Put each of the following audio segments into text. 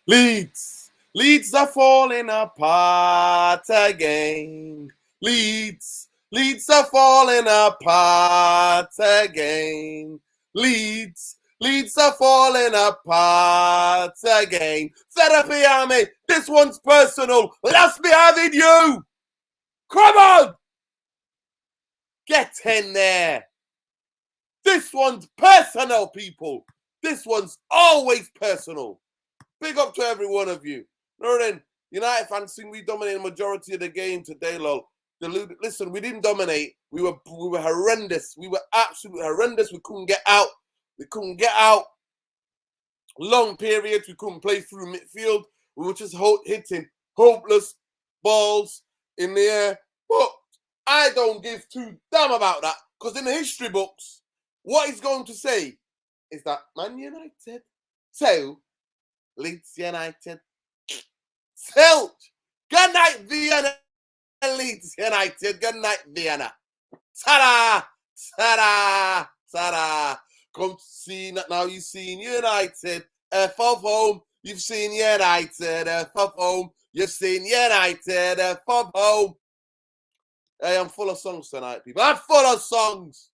Leeds. Leeds are falling apart again. Leeds. Leeds are falling apart again. Leeds. Leeds are falling apart again. Therapy Army, this one's personal. Let's be having you. Come on. Get in there. This one's personal, people. This one's always personal. Big up to every one of you. Then, United fans think we dominated the majority of the game today, lol. Listen, we didn't dominate. We were horrendous. We were absolutely horrendous. We couldn't get out. We couldn't get out. Long periods. We couldn't play through midfield. We were just hitting hopeless balls in the air. But I don't give two damn about that. Because in the history books, what he's going to say is that Man United 2, Leeds United tilt. Good night, Vienna. Leeds United. Good night, Vienna. Ta-da! Ta-da! Ta-da! Come see now. You've seen United. F of home. You've seen United. F of home. You've seen United. F of home. Hey, I'm full of songs tonight, people. I'm full of songs.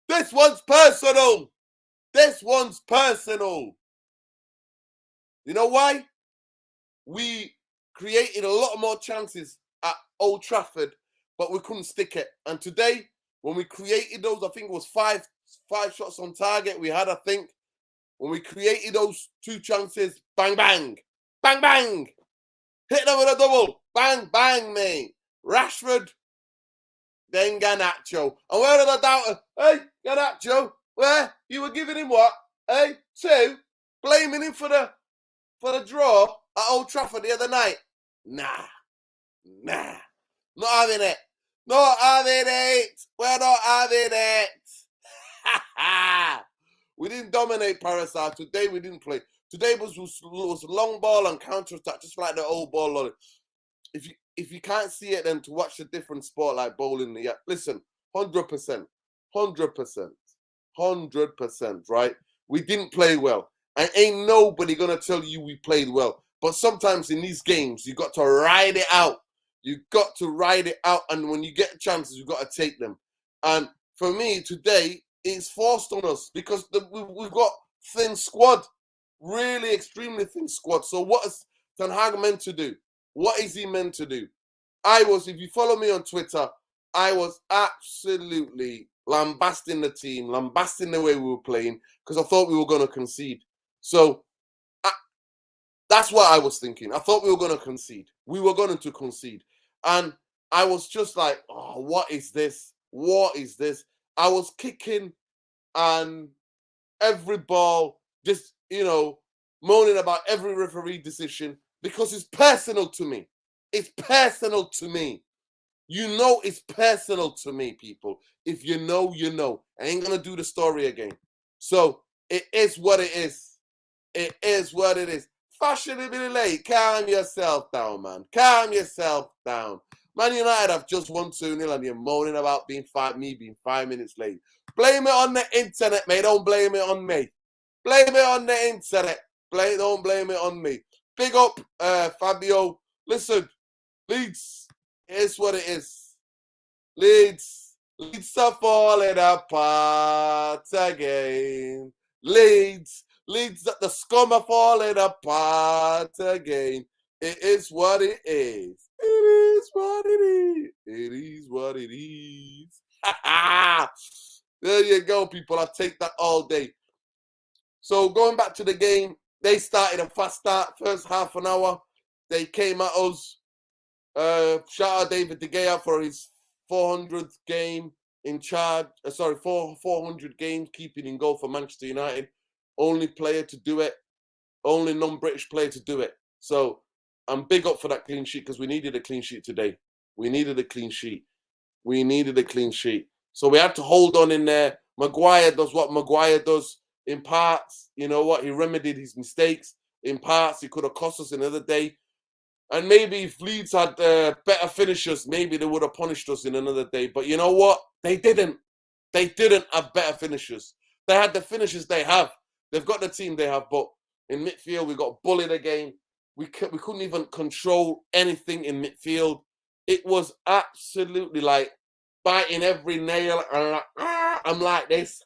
This one's personal. This one's personal. You know why? We created a lot more chances at Old Trafford, but we couldn't stick it. And today, when we created those, I think it was five shots on target we had, I think. When we created those 2 chances, bang, bang, bang, bang. Hit them with a double. Bang, bang, mate. Rashford, then Garnacho. And where are the doubters? Hey, Garnacho, where? You were giving him what? Hey, 2? Blaming him for the draw at Old Trafford the other night? Nah. Not having it. Not having it. We're not having it. We didn't dominate Parasite. Today we didn't play. Today was long ball and counter-attack, just like the old ball. If you can't see it, then to watch a different sport like bowling, yeah, listen, 100%, 100%, right? We didn't play well. And ain't nobody going to tell you we played well. But sometimes in these games, you got to ride it out. You got to ride it out. And when you get chances, you got to take them. And for me, today, it's forced on us because we've got thin squad. Really extremely thin squad. So what is Ten Hag meant to do? What is he meant to do? If you follow me on Twitter, I was absolutely lambasting the team, lambasting the way we were playing because I thought we were going to concede. So that's what I was thinking. I thought we were going to concede. We were going to concede. And I was just like, oh, what is this? What is this? I was kicking and every ball, just, moaning about every referee decision because it's personal to me. It's personal to me. It's personal to me, people. If you know, you know. I ain't going to do the story again. So it is what it is. It is what it is. Fashionably late. Calm yourself down, man. Calm yourself down. Man United have just won 2-0 and you're moaning about being 5 minutes late. Blame it on the internet, mate. Don't blame it on me. Blame it on the internet. Don't blame it on me. Big up, Fabio. Listen, Leeds, it's what it is. Leeds are falling apart again. Leeds, the scum are falling apart again. It is what it is. It is what it is. It is what it is. There you go, people. I take that all day. So going back to the game, they started a fast start. First half an hour, they came at us. Shout out David De Gea for his 400th game in charge. 400 games keeping in goal for Manchester United. Only player to do it. Only non-British player to do it. So I'm big up for that clean sheet because we needed a clean sheet today. We needed a clean sheet. So we had to hold on in there. Maguire does what Maguire does in parts. You know what? He remedied his mistakes. In parts, he could have cost us another day. And maybe if Leeds had better finishers, maybe they would have punished us in another day. But you know what? They didn't. They didn't have better finishers. They had the finishers they have. They've got the team they have. But In midfield, we got bullied again. We couldn't even control anything in midfield. It was absolutely like biting every nail. And I'm like this,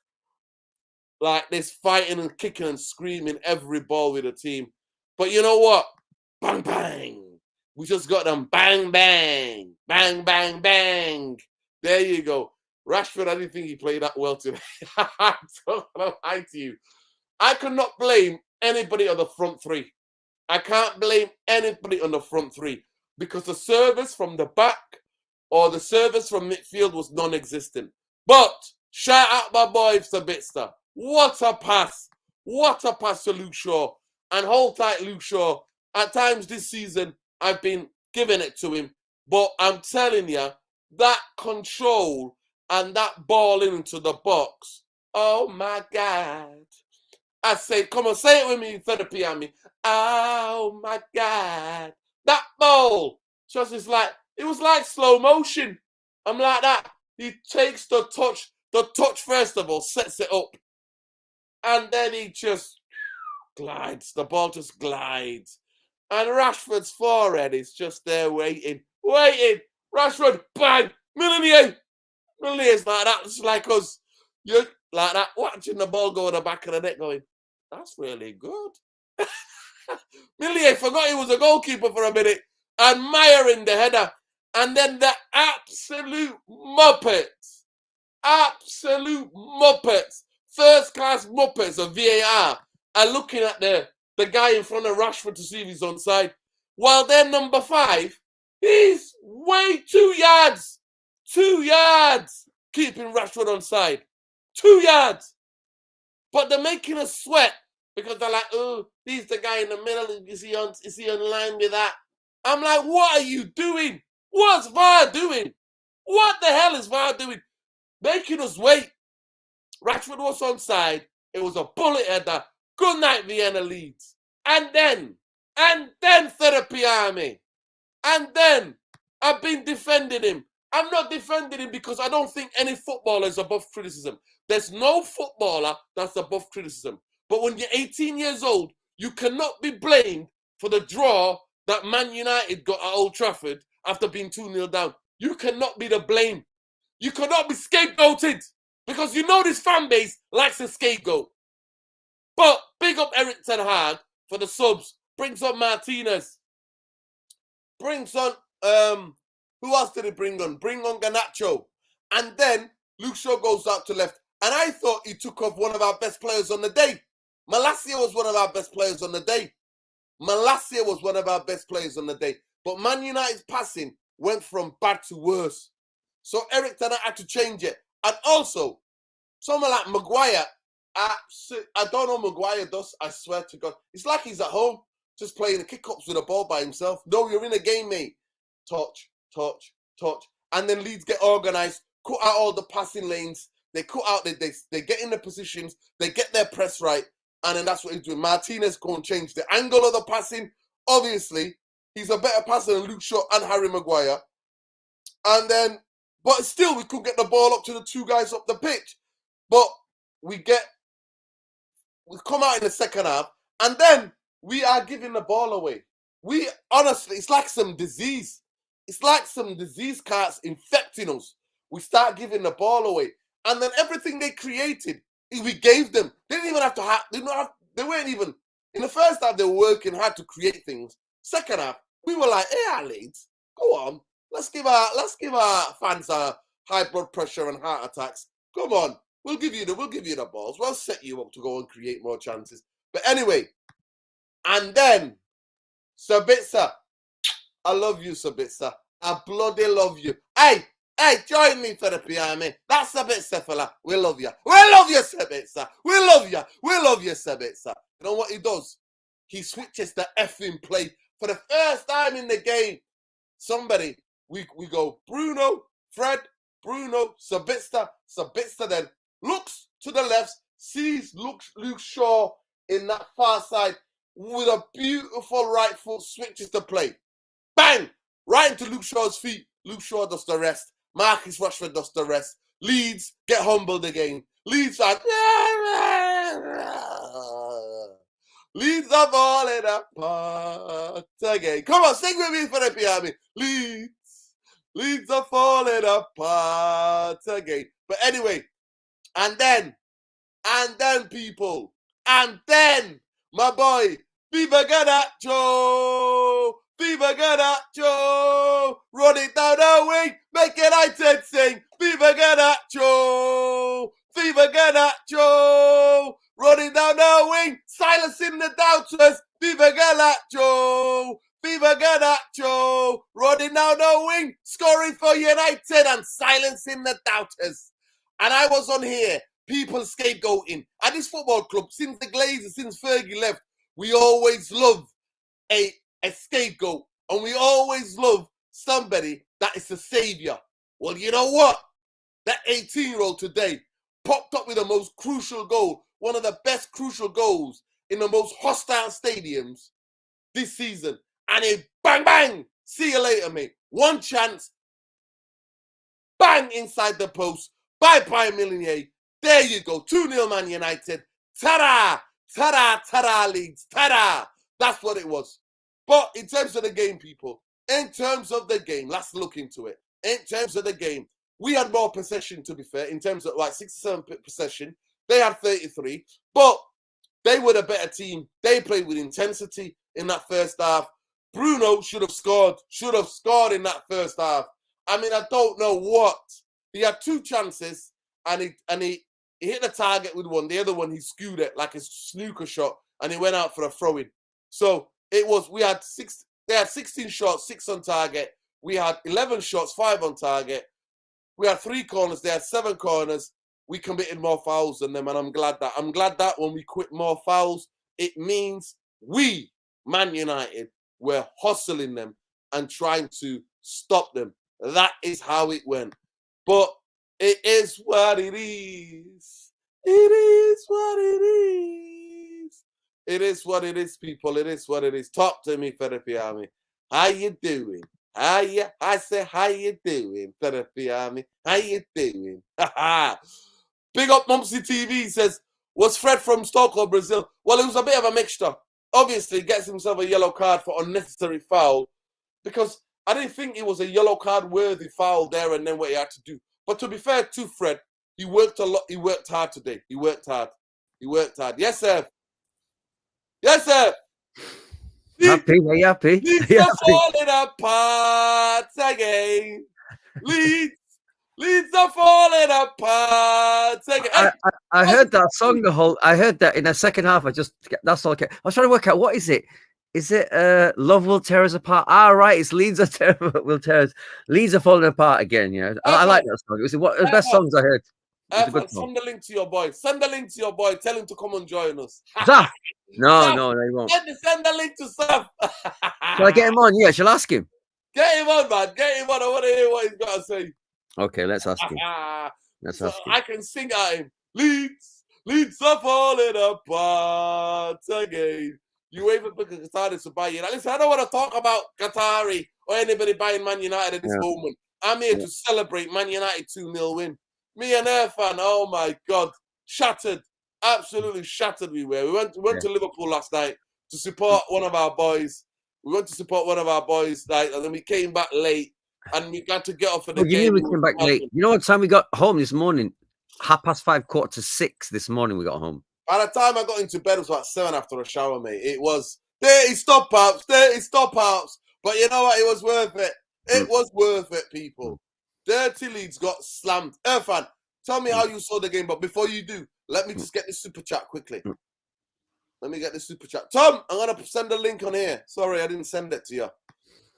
fighting and kicking and screaming every ball with the team. But you know what? Bang, bang. We just got them bang, bang, bang, bang, bang. There you go. Rashford, I didn't think he played that well today. I'm not gonna lie to you. I cannot blame anybody on the front three. I can't blame anybody on the front three because the service from the back or the service from midfield was non-existent. But shout out my boy Sabitzer. What a pass. What a pass to Luke Shaw. And hold tight, Luke Shaw. At times this season, I've been giving it to him. But I'm telling you, that control and that ball into the box, oh my God. I say, come on, say it with me, therapy on me. Oh my God. That ball just is like, it was like slow motion. I'm like that. He takes the touch first of all, sets it up. And then he just glides. The ball just glides. And Rashford's forehead is just there waiting. Rashford, bang, Millenier's like that. It's like us. You're like that, watching the ball go in the back of the net going, that's really good. Millie forgot he was a goalkeeper for a minute, admiring the header. And then the absolute muppets, first-class muppets of VAR are looking at the guy in front of Rashford to see if he's onside. While then number 5, he's way 2 yards keeping Rashford onside. 2 yards. But they're making us sweat because they're like, oh, he's the guy in the middle. Is he on line with that? I'm like, what are you doing? What's VAR doing? What the hell is VAR doing? Making us wait. Rashford was onside. It was a bullet header. Good night, Vienna Leeds. And then therapy army. And then I've been defending him. I'm not defending him because I don't think any footballer is above criticism. There's no footballer that's above criticism. But when you're 18 years old, you cannot be blamed for the draw that Man United got at Old Trafford after being 2-0 down. You cannot be the blame. You cannot be scapegoated because you know this fan base likes a scapegoat. But big up Eric Ten Hag for the subs. Brings on Martinez. Brings on, who else did he bring on? Bring on Garnacho. And then Luke Shaw goes out to left. And I thought he took off one of our best players on the day. Malacia was one of our best players on the day. But Man United's passing went from bad to worse. So Eric Ten Hag had to change it. And also, someone like Maguire, I don't know Maguire does, I swear to God. It's like he's at home, just playing the kick-ups with a ball by himself. No, you're in a game, mate. Touch. And then Leeds get organised, cut out all the passing lanes. They cut out, they get in the positions, they get their press right, and then that's what he's doing. Martinez go and change the angle of the passing. Obviously, he's a better passer than Luke Shaw and Harry Maguire. And then, but still, we could get the ball up to the 2 guys up the pitch. But we come out in the second half, and then we are giving the ball away. We, honestly, it's like some disease. It's like some disease cards infecting us. We start giving the ball away. And then everything they created, we gave them. They didn't even have to they weren't even, in the first half, they were working hard to create things. Second half, we were like, hey, Leeds, go on. Let's give our fans high blood pressure and heart attacks. Come on. We'll give you the balls. We'll set you up to go and create more chances. But anyway, and then Sabitzer. I love you, Sabitzer. I bloody love you. Hey, join me, therapy army. That's Sabitzer, fella. We love you. We love you, Sabitzer. We love you, Sabitzer. You know what he does? He switches the effing play for the first time in the game. Somebody, we go Bruno, Fred, Bruno, Sabitzer. Sabitzer then looks to the left, sees Luke Shaw in that far side with a beautiful right foot, switches the play. Bang! Right into Luke Shaw's feet. Luke Shaw does the rest. Marcus Rashford does the rest. Leeds get humbled again. Leeds are Leeds are falling apart again. Come on, sing with me for the Army. Leeds are falling apart again. But anyway, and then, people, and then, my boy, Viva Garnacho! Viva Garnacho! Run it down the wing, make United sing. Viva Garnacho! Viva Garnacho! Running down the wing, silencing the doubters. Viva Garnacho! Viva Garnacho! Running down the wing, scoring for United and silencing the doubters. And I was on here, people scapegoating. At this football club, since the Glazers, since Fergie left, we always love a scapegoat. And we always love somebody that is the savior. Well, you know what? That 18-year-old today popped up with the most crucial goal, one of the best crucial goals in the most hostile stadiums this season. And it bang, bang, see you later, mate. One chance, bang, inside the post. Bye-bye, Millenier. There you go. 2-0 Man United. Ta-da! Ta-da! Ta-da, Leeds. Ta-da! That's what it was. But in terms of the game, people, in terms of the game, let's look into it. In terms of the game, we had more possession, to be fair, in terms of like 67 possession. They had 33, but they were the better team. They played with intensity in that first half. Bruno should have scored in that first half. I mean, I don't know what. He had 2 chances, and he hit the target with one. The other one, he skewed it like a snooker shot, and he went out for a throw-in. So it was, they had 16 shots, 6 on target. We had 11 shots, 5 on target. We had 3 corners. They had 7 corners. We committed more fouls than them, and I'm glad that when we quit more fouls, it means we, Man United, were hustling them and trying to stop them. That is how it went. But it is what it is. It is what it is. It is what it is, people. It is what it is. Talk to me, Therapy Army. How you doing? I say, how you doing, Therapy Army? How you doing? Big up Mumsy TV says, was Fred from Stockholm, Brazil? Well, it was a bit of a mixture. Obviously, he gets himself a yellow card for unnecessary foul because I didn't think it was a yellow card worthy foul there and then what he had to do. But to be fair to Fred, he worked a lot. He worked hard today. He worked hard. Yes, sir. Yes, sir. Happy, are you happy? Leeds are falling apart again. Leeds are falling apart again. I heard that song I heard that in the second half. That's all. Okay. I was trying to work out, what is it? Is it Love Will Tear Us Apart? Right, it's Leeds will tear us. Leeds are falling apart again. Yeah, I like that song. It was one of the best songs I heard. Send the link to your boy. Send the link to your boy. Tell him to come and join us. Saf. No, he won't. Send the link to Saf. Shall I get him on? Yeah, shall I ask him? Get him on, man. Get him on. I want to hear what he's got to say. Okay, let's ask him. Ask him. I can sing at him. Leeds are falling apart again. You even book a Qatari to buy you. Now, listen, I don't want to talk about Qatari or anybody buying Man United at this moment. I'm here to celebrate Man United 2-0 win. Me and Irfan, oh my God, shattered. Absolutely shattered we were. We went to Liverpool last night to support one of our boys. And then we came back late. And we got to get off for the game. We came back late. You know what time we got home this morning? 5:30, 5:45 this morning we got home. By the time I got into bed, it was about 7 after a shower, mate. It was 30 stop-outs. But you know what? It was worth it. It was worth it, people. Dirty Leeds got slammed. Irfan, tell me how you saw the game. But before you do, let me just get this super chat quickly. Let me get this super chat. Tom, I'm going to send a link on here. Sorry, I didn't send it to you.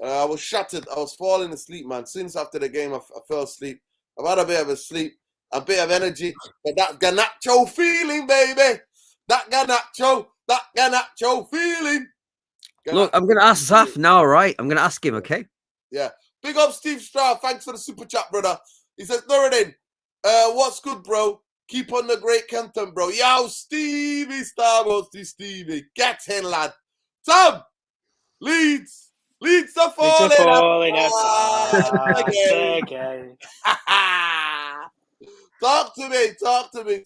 I was shattered. I was falling asleep, man. Since after the game, I fell asleep. I've had a bit of a sleep, a bit of energy. But that Garnacho feeling, baby. That Garnacho feeling. Look, I'm going to ask Zaf now, right? I'm going to ask him, okay? Yeah. Big up Steve Stroud. Thanks for the super chat, brother. He says, Nuruddin, what's good, bro? Keep on the great content, bro. Yo, Stevie Starbucks, Stevie. Get in, lad. Tom, Leeds are falling apart again. Talk to me,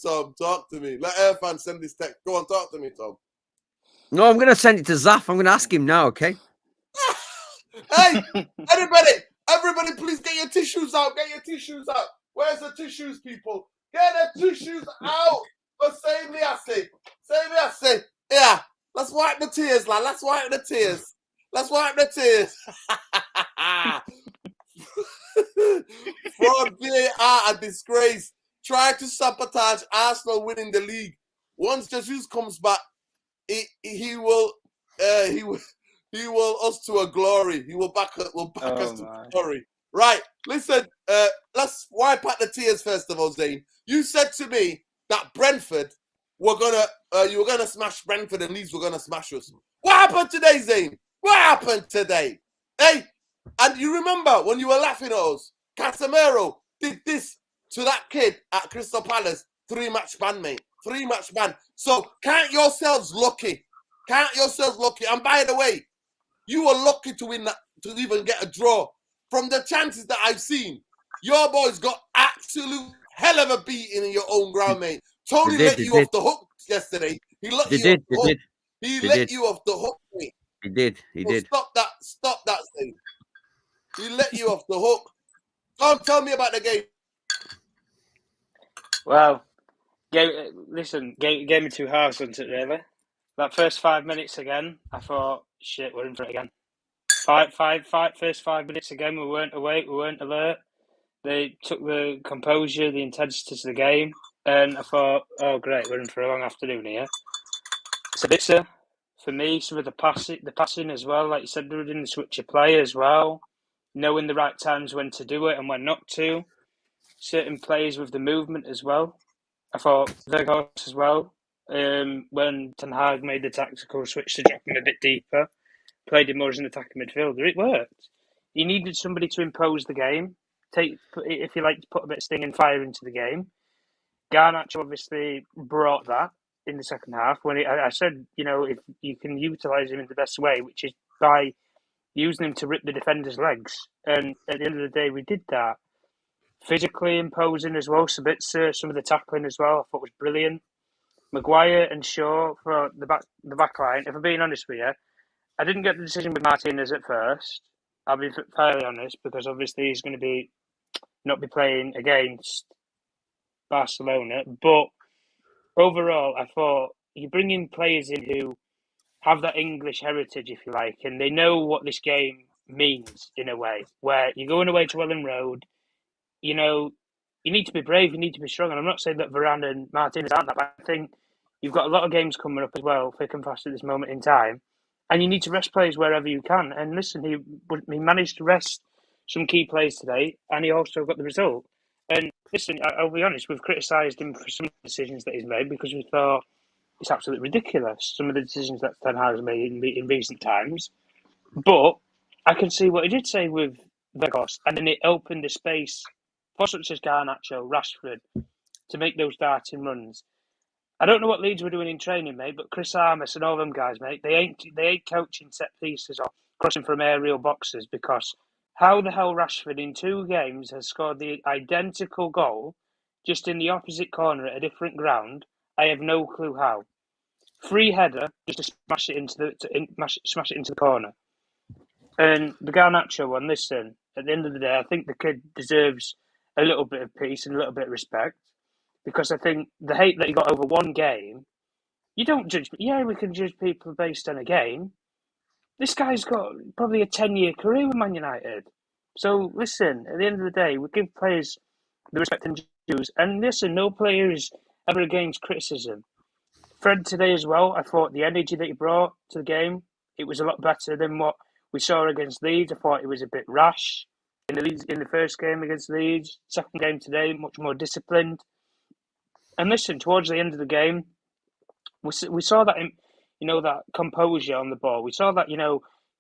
Tom. Talk to me. Let Irfan send this text. Go on, talk to me, Tom. No, I'm going to send it to Zaf. I'm going to ask him now, okay? Hey, everybody, please get your tissues out. Get your tissues out. Where's the tissues, people? Get the tissues out. For save me, I say. Save me, I say. Yeah, let's wipe the tears, lad. Let's wipe the tears. Let's wipe the tears. Fraud VAR a disgrace. Try to sabotage Arsenal winning the league. Once Jesus comes back, he will us to a glory. He will back us to glory. Right. Listen, let's wipe out the tears first of all, Zane. You said to me that Brentford you were gonna smash Brentford and Leeds were gonna smash us. What happened today, Zane? What happened today? Hey, and you remember when you were laughing at us, Casemiro did this to that kid at Crystal Palace, 3-match ban, mate. 3-match ban. So count yourselves lucky. Count yourselves lucky. And by the way, you were lucky to win that, to even get a draw. From the chances that I've seen, your boys got absolute hell of a beating in your own ground, mate. Tony let you off the hook yesterday. He let you off the hook. He let you off the hook, mate. He did. He did. Stop that thing. He let you off the hook. Tell me about the game. Well, game me too harsh, wasn't it, really? That first 5 minutes again, I thought, shit, we're in for it again. First 5 minutes again, we weren't awake, we weren't alert. They took the composure, the intensity to the game, and I thought, oh, great, we're in for a long afternoon here. Sabitzer, for me, some of the passing as well, like you said, they were doing the switch of play as well, knowing the right times when to do it and when not to. Certain plays with the movement as well. I thought Vegas as well, when Ten Hag made the tactical switch to drop him a bit deeper, played him more as an attacking midfielder, it worked. He needed somebody to impose the game, if you like, to put a bit of sting and fire into the game. Garnacho obviously brought that in the second half when I said, if you can utilise him in the best way, which is by using him to rip the defender's legs. And at the end of the day, we did that. Physically imposing as well. Sabitzer, some of the tackling as well, I thought was brilliant. Maguire and Shaw for the back line. If I'm being honest with you, I didn't get the decision with Martinez at first. I'll be fairly honest, because obviously he's going to not be playing against Barcelona. But overall, I thought you bring in players in who have that English heritage, if you like, and they know what this game means in a way. Where you're going away to Ellen Road, you need to be brave, you need to be strong. And I'm not saying that Varane and Martinez aren't that, but I think you've got a lot of games coming up as well, thick and fast at this moment in time. And you need to rest players wherever you can. And listen, he managed to rest some key players today, and he also got the result. And listen, I'll be honest, we've criticised him for some decisions that he's made because we thought it's absolutely ridiculous, some of the decisions that Ten Hag has made in recent times. But I can see what he did say with Vegas, and then it opened the space for such as Garnacho, Rashford, to make those darting runs. I don't know what Leeds were doing in training, mate, but Chris Armas and all them guys, mate, they ain't coaching set pieces or crossing from aerial boxes, because how the hell Rashford in 2 games has scored the identical goal just in the opposite corner at a different ground, I have no clue how. Free header just to smash it into the corner. And the Garnacho one, listen, at the end of the day, I think the kid deserves a little bit of peace and a little bit of respect, because I think the hate that he got over one game, you don't judge. Yeah, we can judge people based on a game. This guy's got probably a 10-year career with Man United. So listen, at the end of the day, we give players the respect and dues. And listen, no player is ever against criticism. Fred today as well, I thought the energy that he brought to the game, it was a lot better than what we saw against Leeds. I thought it was a bit rash in the first game against Leeds. Second game today, much more disciplined. And listen, towards the end of the game, we saw that, that composure on the ball. We saw that,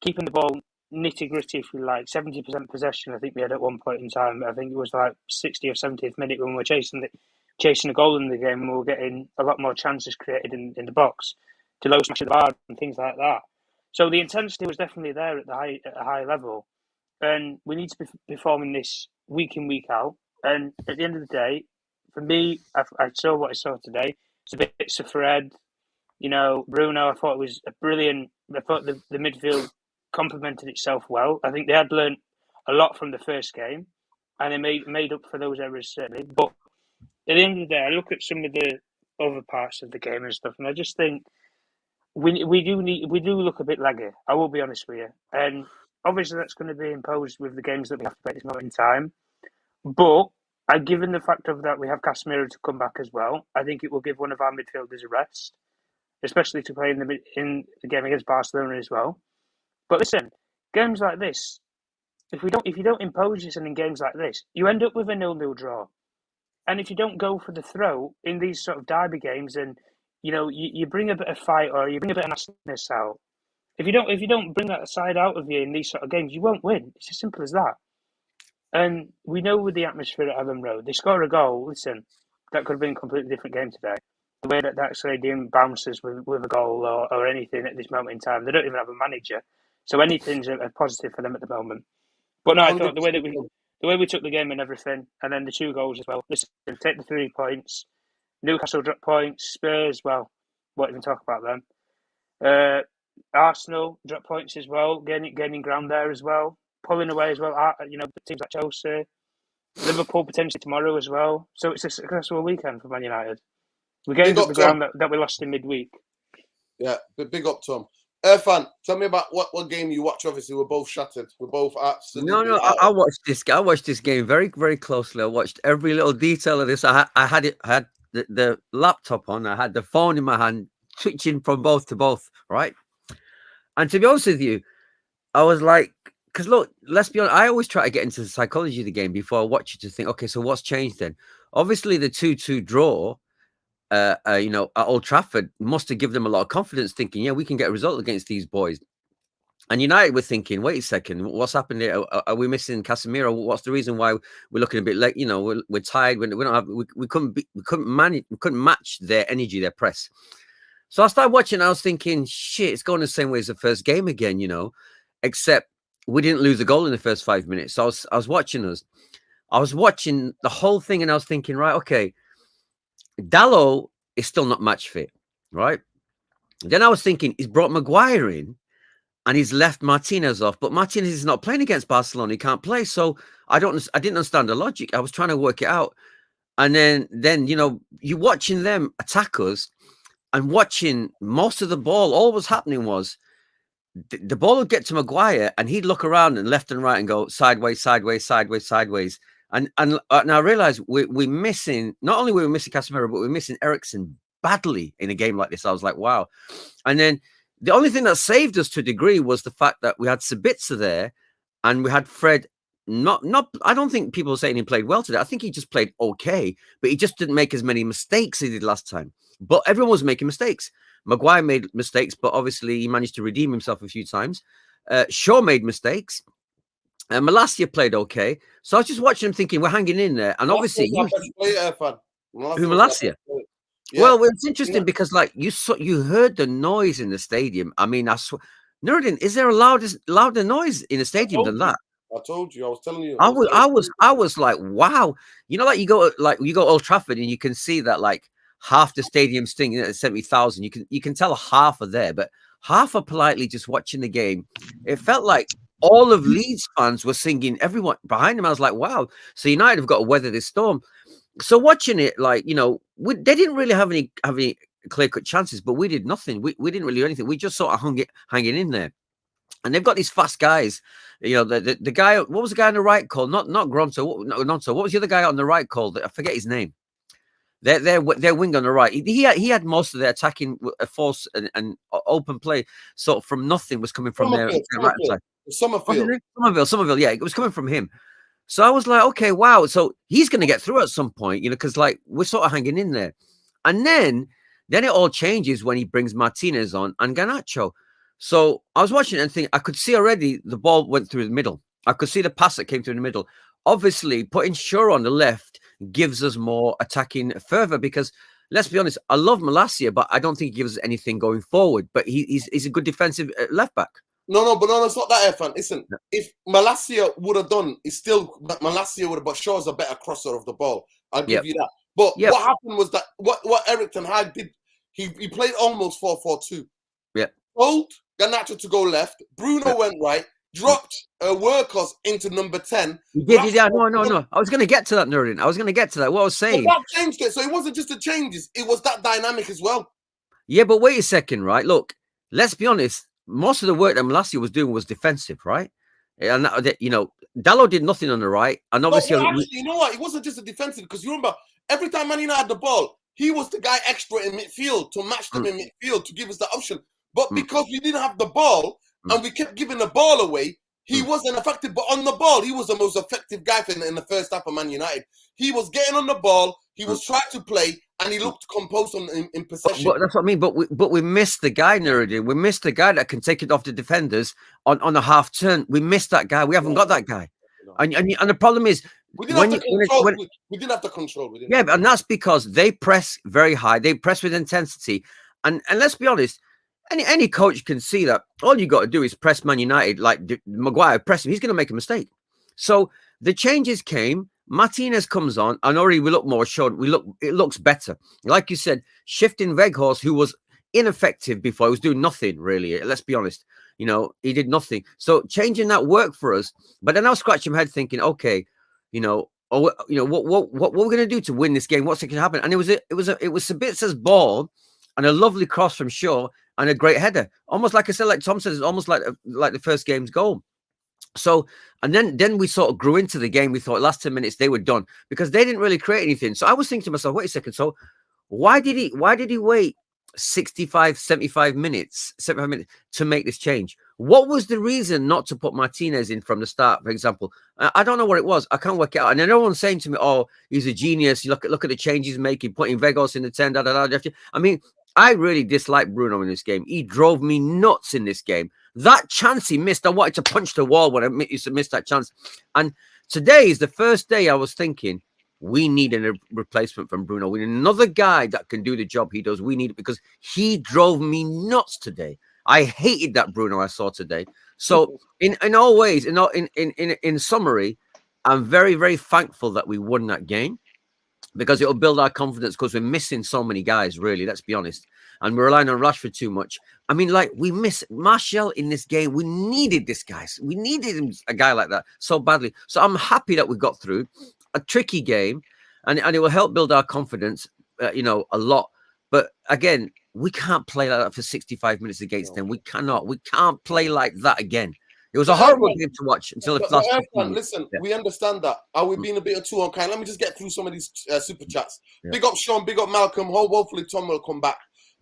keeping the ball nitty gritty, if you like, 70% possession. I think we had at one point in time. I think it was like 60th or 70th minute when we were chasing a goal in the game, and we were getting a lot more chances created in the box to low smash the bar and things like that. So the intensity was definitely there at a high level, and we need to be performing this week in, week out. And at the end of the day, for me, I saw what I saw today. It's a bit of Fred, You know, Bruno, I thought it was a brilliant. I thought the midfield complemented itself well. I think they had learned a lot from the first game, and they made up for those errors certainly. But at the end of the day, I look at some of the other parts of the game and stuff, and I just think we do look a bit laggy. I will be honest with you, and obviously that's going to be imposed with the games that we have to play at this moment in time. But given the fact of that we have Casemiro to come back as well, I think it will give one of our midfielders a rest, especially to play in the game against Barcelona as well. But listen, games like this, if you don't impose yourself in games like this, you end up with a 0-0 draw. And if you don't go for the throw in these sort of derby games, and you bring a bit of fight or you bring a bit of nastiness out. If you don't bring that side out of you in these sort of games, you won't win. It's as simple as that. And we know with the atmosphere at Ellen Road, they score a goal. Listen, that could have been a completely different game today. The way that stadium bounces with a goal or anything at this moment in time, they don't even have a manager, so anything's a positive for them at the moment. But no, I thought the way we took the game and everything, and then the 2 goals as well. Listen, take the 3 points. Newcastle dropped points. Spurs, well, won't even talk about them. Arsenal dropped points as well, gaining ground there as well, pulling away as well. Teams like Chelsea, Liverpool potentially tomorrow as well. So it's a successful weekend for Man United. We gained up the ground that we lost in midweek. Yeah, big up, Tom. Irfan, tell me about what game you watch. Obviously, we're both shattered. We're both absolutely. No, I watched this. I watched this game very, very closely. I watched every little detail of this. I had the laptop on. I had the phone in my hand, switching from both to both. Right, and to be honest with you, I was like, because look, let's be honest. I always try to get into the psychology of the game before I watch it to think, okay, so what's changed then? Obviously, the 2-2 draw. At Old Trafford must have given them a lot of confidence, thinking, yeah, we can get a result against these boys. And United were thinking, wait a second, what's happened here? Are we missing Casemiro? What's the reason why we're looking a bit like, we're tired when we don't have, we couldn't match their energy, their press. So I started watching. I was thinking, shit, it's going the same way as the first game again, except we didn't lose a goal in the first 5 minutes. So I was watching us. I was watching the whole thing, and I was thinking, right, okay, Dalot is still not match fit, right? Then I was thinking, he's brought Maguire in and he's left Martinez off, but Martinez is not playing against Barcelona. He can't play. So I didn't understand the logic. I was trying to work it out. And then you're watching them attack us and watching most of the ball. All was happening was the ball would get to Maguire and he'd look around and left and right and go sideways, sideways, sideways, sideways. And I realized we're missing, not only were we missing Casemiro, but we're missing Eriksen badly in a game like this. I was like, wow. And then the only thing that saved us to a degree was the fact that we had Sabitzer there and we had Fred. I don't think people are saying he played well today. I think he just played okay, but he just didn't make as many mistakes as he did last time. But everyone was making mistakes. Maguire made mistakes, but obviously he managed to redeem himself a few times. Shaw made mistakes. Malacia played okay. So I was just watching him thinking, we're hanging in there. And obviously... Malacia? Yeah. Well, it's interesting because, like, you heard the noise in the stadium. I mean, I swear... Nuruddin, is there a louder noise in the stadium than that? I told you. I was telling you. I was like, wow. Like you go Old Trafford and you can see that, like, half the stadium's singing at 70,000. You can tell half are there, but half are politely just watching the game. It felt like all of Leeds fans were singing, everyone behind them. I was like, wow. So United have got to weather this storm. So watching it, like, they didn't really have any clear-cut chances, but we did nothing. We didn't really do anything. We just sort of hanging in there. And they've got these fast guys. The guy, what was the guy on the right called? Not Gronto. Nonto. What was the other guy on the right called? I forget his name. Their wing on the right. He had most of their attacking force and open play. So from nothing was coming from their right side. Somerville. Yeah, it was coming from him. So I was like, okay, wow. So he's going to get through at some point, because like we're sort of hanging in there. And then it all changes when he brings Martinez on and Garnacho. So I was watching it and thinking, I could see already the ball went through the middle. I could see the pass that came through the middle. Obviously, putting Shaw on the left gives us more attacking further because, let's be honest, I love Malacia, but I don't think he gives us anything going forward. But he's a good defensive left back. No, it's not that, Irfan. Listen, if Malacia would have done, Malacia would have, but Shaw's a better crosser of the ball. I'll give you that. But what happened was that what Erik ten Hag did, he played almost 4-4-2. Yeah. Told Garnacho to go left. Bruno went right. Dropped Workhorse into number 10. Yeah. No. I was going to get to that, Nurin. I was going to get to that. What I was saying. But that changed it. So it wasn't just the changes. It was that dynamic as well. Yeah, but wait a second, right? Look, let's be honest. Most of the work that Malacia was doing was defensive, right? And that, you know, Dalot did nothing on the right. And obviously, actually, you know what? It wasn't just a defensive, because you remember every time Man United had the ball, he was the guy extra in midfield to match them in midfield to give us the option. But because we didn't have the ball and we kept giving the ball away, he wasn't effective. But on the ball, he was the most effective guy in the first half of Man United. He was getting on the ball. He was trying to play, and he looked composed in possession. But that's what I mean. But we missed the guy, Nuruddin. We missed the guy that can take it off the defenders on a half turn. We missed that guy. We haven't got that guy. And the problem is, we didn't have the control. We didn't have the control. Yeah, and that's because they press very high. They press with intensity. And let's be honest, any coach can see that. All you got to do is press Man United like Maguire, press him. He's going to make a mistake. So the changes came. Martinez comes on, and already we look more assured. It looks better. Like you said, shifting Weghorst, who was ineffective before, he was doing nothing really. Let's be honest. You know, he did nothing. So changing that worked for us. But then I was scratching my head thinking, okay, what we're going to do to win this game? What's going to happen? And it was Sabitzer's ball and a lovely cross from Shaw and a great header. Almost like I said, like Tom says, it's almost like the first game's goal. So, and then we sort of grew into the game. We thought last 10 minutes they were done because they didn't really create anything. So I was thinking to myself, wait a second. So why did he wait 75 minutes to make this change? What was the reason not to put Martinez in from the start, for example? I don't know what it was. I can't work it out. And everyone's saying to me, oh, he's a genius. You look at the changes he's making, putting Weghorst in the 10. I mean, I really dislike Bruno in this game. He drove me nuts in this game. That chance he missed, I wanted to punch the wall when I missed that chance. And today is the first day I was thinking, we need a replacement from Bruno. We need another guy that can do the job he does. We need it because he drove me nuts today. I hated that Bruno I saw today. So in all ways, in summary, I'm very, very thankful that we won that game because it'll build our confidence because we're missing so many guys, really, let's be honest. And we're relying on Rashford too much. I mean, like, we miss Martial in this game. We needed this guy. We needed a guy like that so badly. So I'm happy that we got through a tricky game, and it will help build our confidence, a lot. But again, we can't play like that for 65 minutes against them. We cannot. We can't play like that again. It was a horrible game to watch until the last. Listen, we understand that. Are we being a bit too unkind? Let me just get through some of these super chats. Yeah. Big up Sean, big up Malcolm. Hopefully Tom will come back.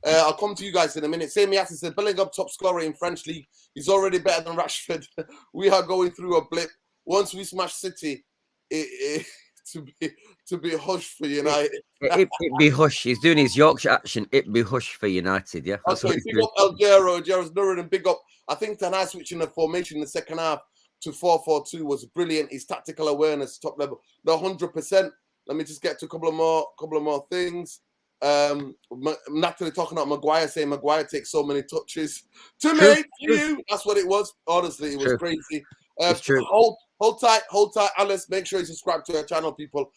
I'll come to you guys in a minute. Same Yassin said, Bellingham top scorer in French league. He's already better than Rashford. We are going through a blip. Once we smash City, to be hush for United. It be hush. He's doing his Yorkshire action. It be hush for United. Yeah. That's okay. Big up El Jaro's Nurin, and big up. I think Tanai switching the formation in the second half to 4-4-2 was brilliant. His tactical awareness, top level. The 100%. Let me just get to a couple of more things. Natalie talking about Maguire, saying Maguire takes so many touches to make you. That's what it was. Honestly, it was crazy. It's true. Hold tight, Alice. Make sure you subscribe to our channel, people.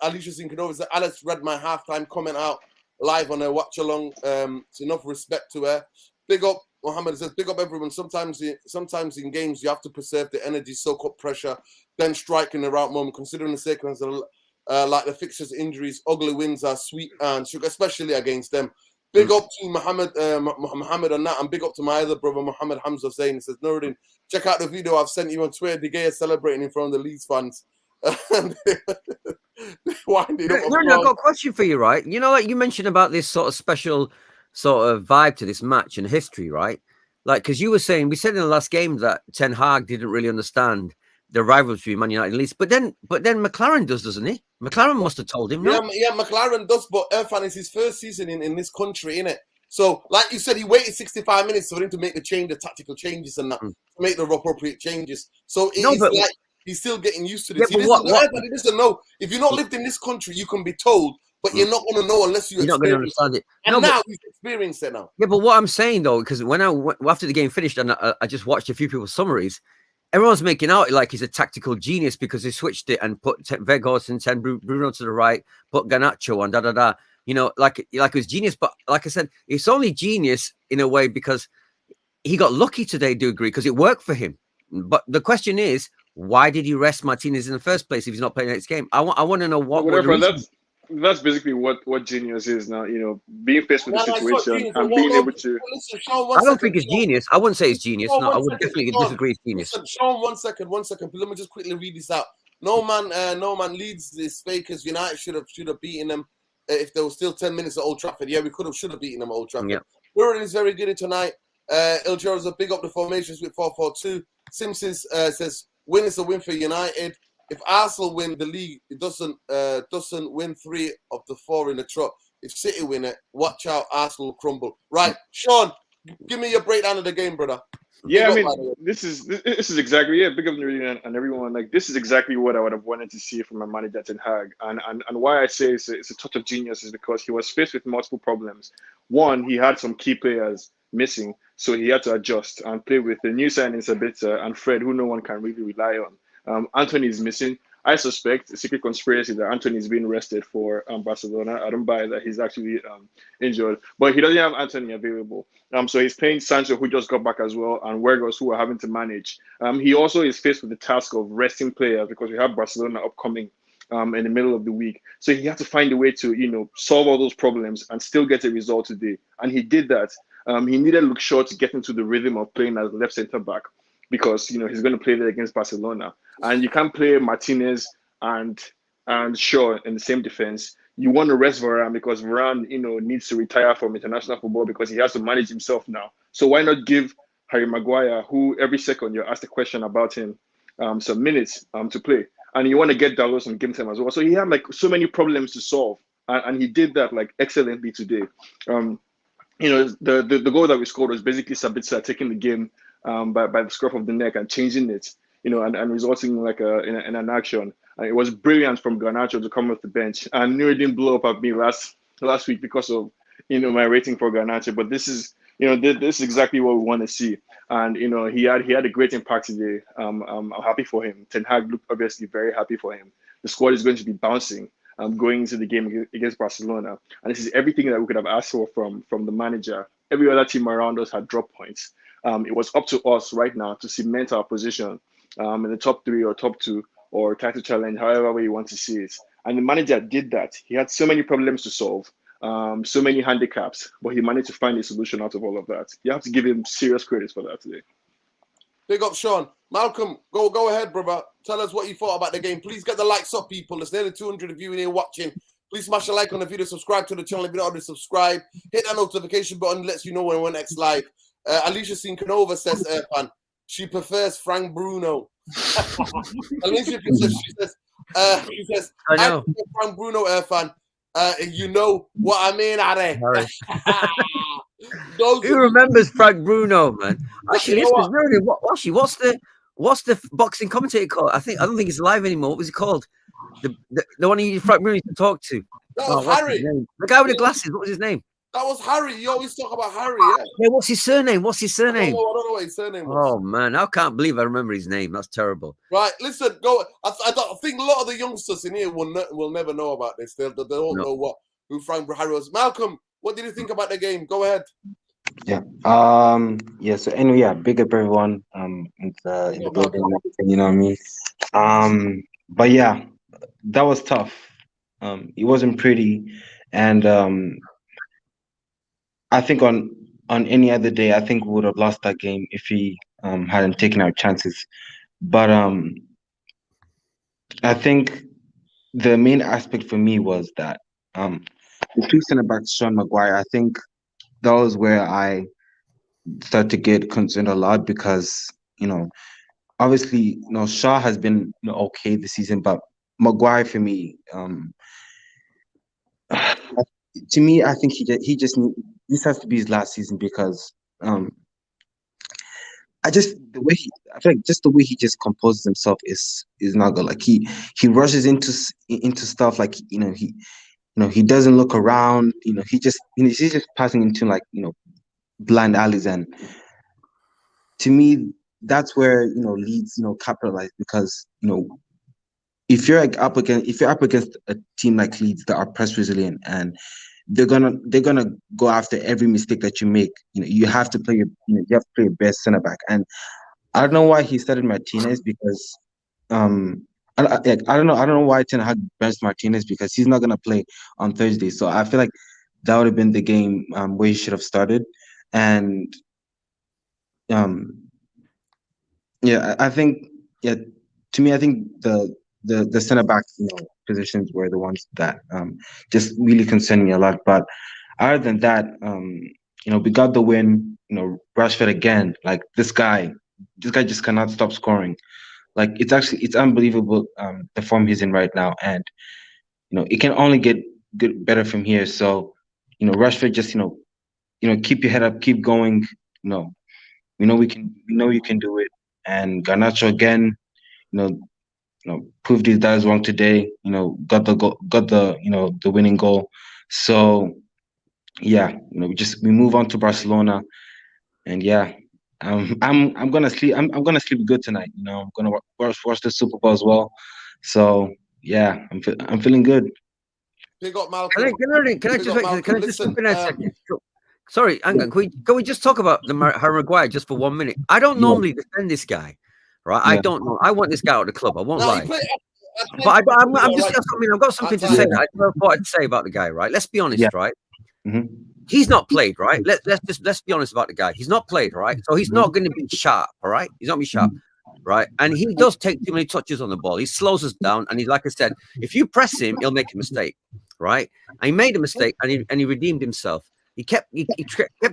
Alicia Sinkanova said Alice read my halftime comment out live on her watch along. It's enough respect to her. Big up, Mohammed says. Big up everyone. Sometimes in games you have to preserve the energy, soak up pressure, then strike in the right moment. Considering the circumstances, like the fixtures, injuries, ugly wins are sweet and sugar, especially against them. Big up to Mohammed on that, and big up to my other brother, Mohammed Hamza, saying, he says, Nuruddin, check out the video I've sent you on Twitter. De Gea celebrating in front of the Leeds fans. Winding up. No, I've got a question for you, right? You know, like you mentioned about this sort of special sort of vibe to this match and history, right? Like, because you were saying, we said in the last game that Ten Hag didn't really understand the rivalry between Man United and Leeds, but then McLaren doesn't he? McLaren must have told him, no? Yeah, McLaren does, but Irfan is his first season in this country, innit? So, like you said, he waited 65 minutes for him to make the tactical changes and that, to make the appropriate changes. So it's like he's still getting used to this. Yeah, he doesn't know. If you're not lived in this country, you can be told, but you're not going to know unless you're not going to understand it. And now he's experienced it now. Yeah, but what I'm saying though, because after the game finished and I just watched a few people's summaries, everyone's making out like he's a tactical genius because he switched it and put Weghorst and 10 Bruno to the right, put Garnacho on, you know, like it was genius. But like I said, it's only genius in a way because he got lucky today, do agree, because it worked for him. But the question is, why did he rest Martinez in the first place if he's not playing next game? I want to know what were the Whatever. reasons. That's basically what genius is now. You know, being faced with the No, it's not situation genius. and Well, being no, able to. listen, Sean, I one don't second. think it's Sean, genius. I wouldn't say it's genius. Sean, No, I one would second. definitely Sean, disagree it's genius. listen, Sean, one second. Let me just quickly read this out. No man. Leeds this fakers. United should have beaten them if there was still 10 minutes at Old Trafford. Yeah, we should have beaten them at Old Trafford. Yeah. Wirren is very good in tonight. Il Giro's a big up the formations with 4-4-2. Simpsons says win is a win for United. If Arsenal win the league, it doesn't win 3 of the 4 in the trot. If City win it, watch out, Arsenal will crumble. Right, Sean, give me your breakdown of the game, brother. Yeah, I mean, this is exactly Big up Nuri and everyone. Like, this is exactly what I would have wanted to see from a manager Ten Hag. And why I say it's a touch of genius is because he was faced with multiple problems. One, he had some key players missing, so he had to adjust and play with the new signings a bit and Fred, who no one can really rely on. Anthony is missing. I suspect a secret conspiracy that Anthony is being rested for Barcelona. I don't buy that he's actually injured, but he doesn't have Anthony available. So he's playing Sancho, who just got back as well, and Weghorst, who are having to manage. He also is faced with the task of resting players because we have Barcelona upcoming in the middle of the week. So he had to find a way to, solve all those problems and still get a result today. And he did that. He needed Luke Shaw to get into the rhythm of playing as left centre back because, he's going to play there against Barcelona. And you can't play Martinez and Shaw in the same defense. You want to rest Varane because Varane, needs to retire from international football because he has to manage himself now. So why not give Harry Maguire, who every second you're asked a question about him, some minutes to play? And you want to get Dallos and game time as well. So he had so many problems to solve, and he did that excellently today. The goal that we scored was basically Sabitzer taking the game by the scruff of the neck and changing it, and resulting in an action. It was brilliant from Garnacho to come off the bench. And knew it didn't blow up at me last week because of my rating for Garnacho. But this is this is exactly what we want to see. And he had a great impact today. I'm happy for him. Ten Hag looked obviously very happy for him. The squad is going to be bouncing going into the game against Barcelona. And this is everything that we could have asked for from the manager. Every other team around us had drop points. It was up to us right now to cement our position in the top 3 or top 2 or title challenge, however way you want to see it. And the manager did that. He had so many problems to solve, so many handicaps, but he managed to find a solution out of all of that. You have to give him serious credit for that today. Big up, Sean. Malcolm, go ahead, brother. Tell us what you thought about the game. Please get the likes up, people. There's nearly 200 of you in here watching. Please smash a like on the video, subscribe to the channel if you're not already subscribed. Hit that notification button, lets you know when we're next live. Alicia Sinkanova says, Irfan, she prefers Frank Bruno. Alicia says, I know Frank Bruno, Irfan. You know what I mean, Are? Who remembers Frank Bruno, man? Actually, this was really what's the boxing commentator called? I don't think it's live anymore. What was he called? The one you Frank Bruno used to talk to. That was Harry. The guy with the glasses. What was his name? That was Harry. You always talk about Harry, yeah. Yeah, what's his surname? I don't know what his surname was. Oh man, I can't believe I remember his name. That's terrible. Right, listen, go. I think a lot of the youngsters in here will never know about this. They don't know who Frank Harry was. Malcolm, what did you think about the game? Go ahead. Yeah. So anyway, big up everyone. In the building, you know what I mean. But yeah, that was tough. It wasn't pretty, and I think on any other day, I think we would have lost that game if he hadn't taken our chances. But I think the main aspect for me was that the 2 center backs, Sean Maguire. I think that was where I started to get concerned a lot because obviously Shaw has been okay this season, but Maguire for me, to me, I think this has to be his last season because I feel like just the way he just composes himself is not good. Like he rushes into stuff like he doesn't look around. He's just passing into blind alleys, and to me that's where Leeds capitalize because if you're up against a team like Leeds that are press resilient and they're gonna go after every mistake that you make. You have to play you have to play your best center back. And I don't know why he started Martinez because I don't know why Ten Hag benched Martinez because he's not gonna play on Thursday. So I feel like that would have been the game where he should have started. And um yeah, I think yeah, to me I think the center back positions were the ones that just really concern me a lot. But other than that, we got the win. Rashford again, like this guy just cannot stop scoring. Like it's unbelievable the form he's in right now, and it can only get better from here. So Rashford, just keep your head up, keep going. You know, we know you can do it. And Garnacho again, you know, proved his guys wrong today. Got the goal, got the winning goal. So yeah, we move on to Barcelona, and yeah, I'm gonna sleep. I'm gonna sleep good tonight. I'm gonna watch the Super Bowl as well. So yeah, I'm feeling good. Big up, Can Malcolm. I just Listen, jump in a second? Sorry, hang on. Can we just talk about Harry Maguire just for 1 minute? I don't normally defend this guy, right? I Yeah. don't know. I want this guy out of the club. I won't no, lie. he played. But I'm just. right. I mean, I've got something to say. That I never thought I'd say about the guy, right? Let's be honest, Yeah. right? Mm-hmm. He's not played, right? Let's be honest about the guy. He's not played, right? So he's not going to be sharp, all right? He's not going to be sharp, right? And he does take too many touches on the ball. He slows us down, and he's like I said, if you press him, he'll make a mistake, right? And he made a mistake, and he redeemed himself. He kept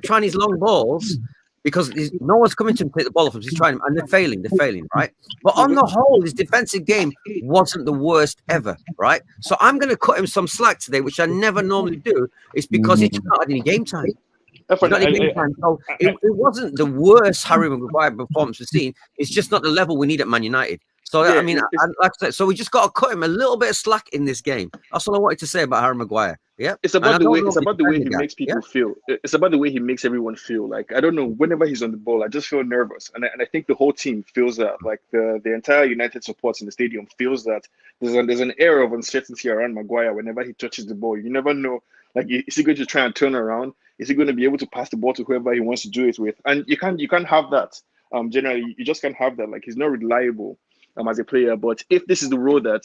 trying his long balls because no one's coming to him to take the ball off him. He's trying, and they're failing, right? But on the whole, his defensive game wasn't the worst ever, right? So I'm going to cut him some slack today, which I never normally do. It's because he's not had any game time. So it wasn't the worst Harry Maguire performance we've seen. It's just not the level we need at Man United. So Yeah, I mean, like I said, so we just got to cut him a little bit of slack in this game. That's all I wanted to say about Harry Maguire. Yeah, it's about the way he makes people feel. It's about the way he makes everyone feel. Like I don't know, whenever he's on the ball, I just feel nervous, and I think the whole team feels that. Like the entire United supports in the stadium feels that there's an air of uncertainty around Maguire whenever he touches the ball. You never know. Like, is he going to try and turn around? Is he going to be able to pass the ball to whoever he wants to do it with? And you can't have that. Generally, you just can't have that. Like, he's not reliable as a player. But if this is the role that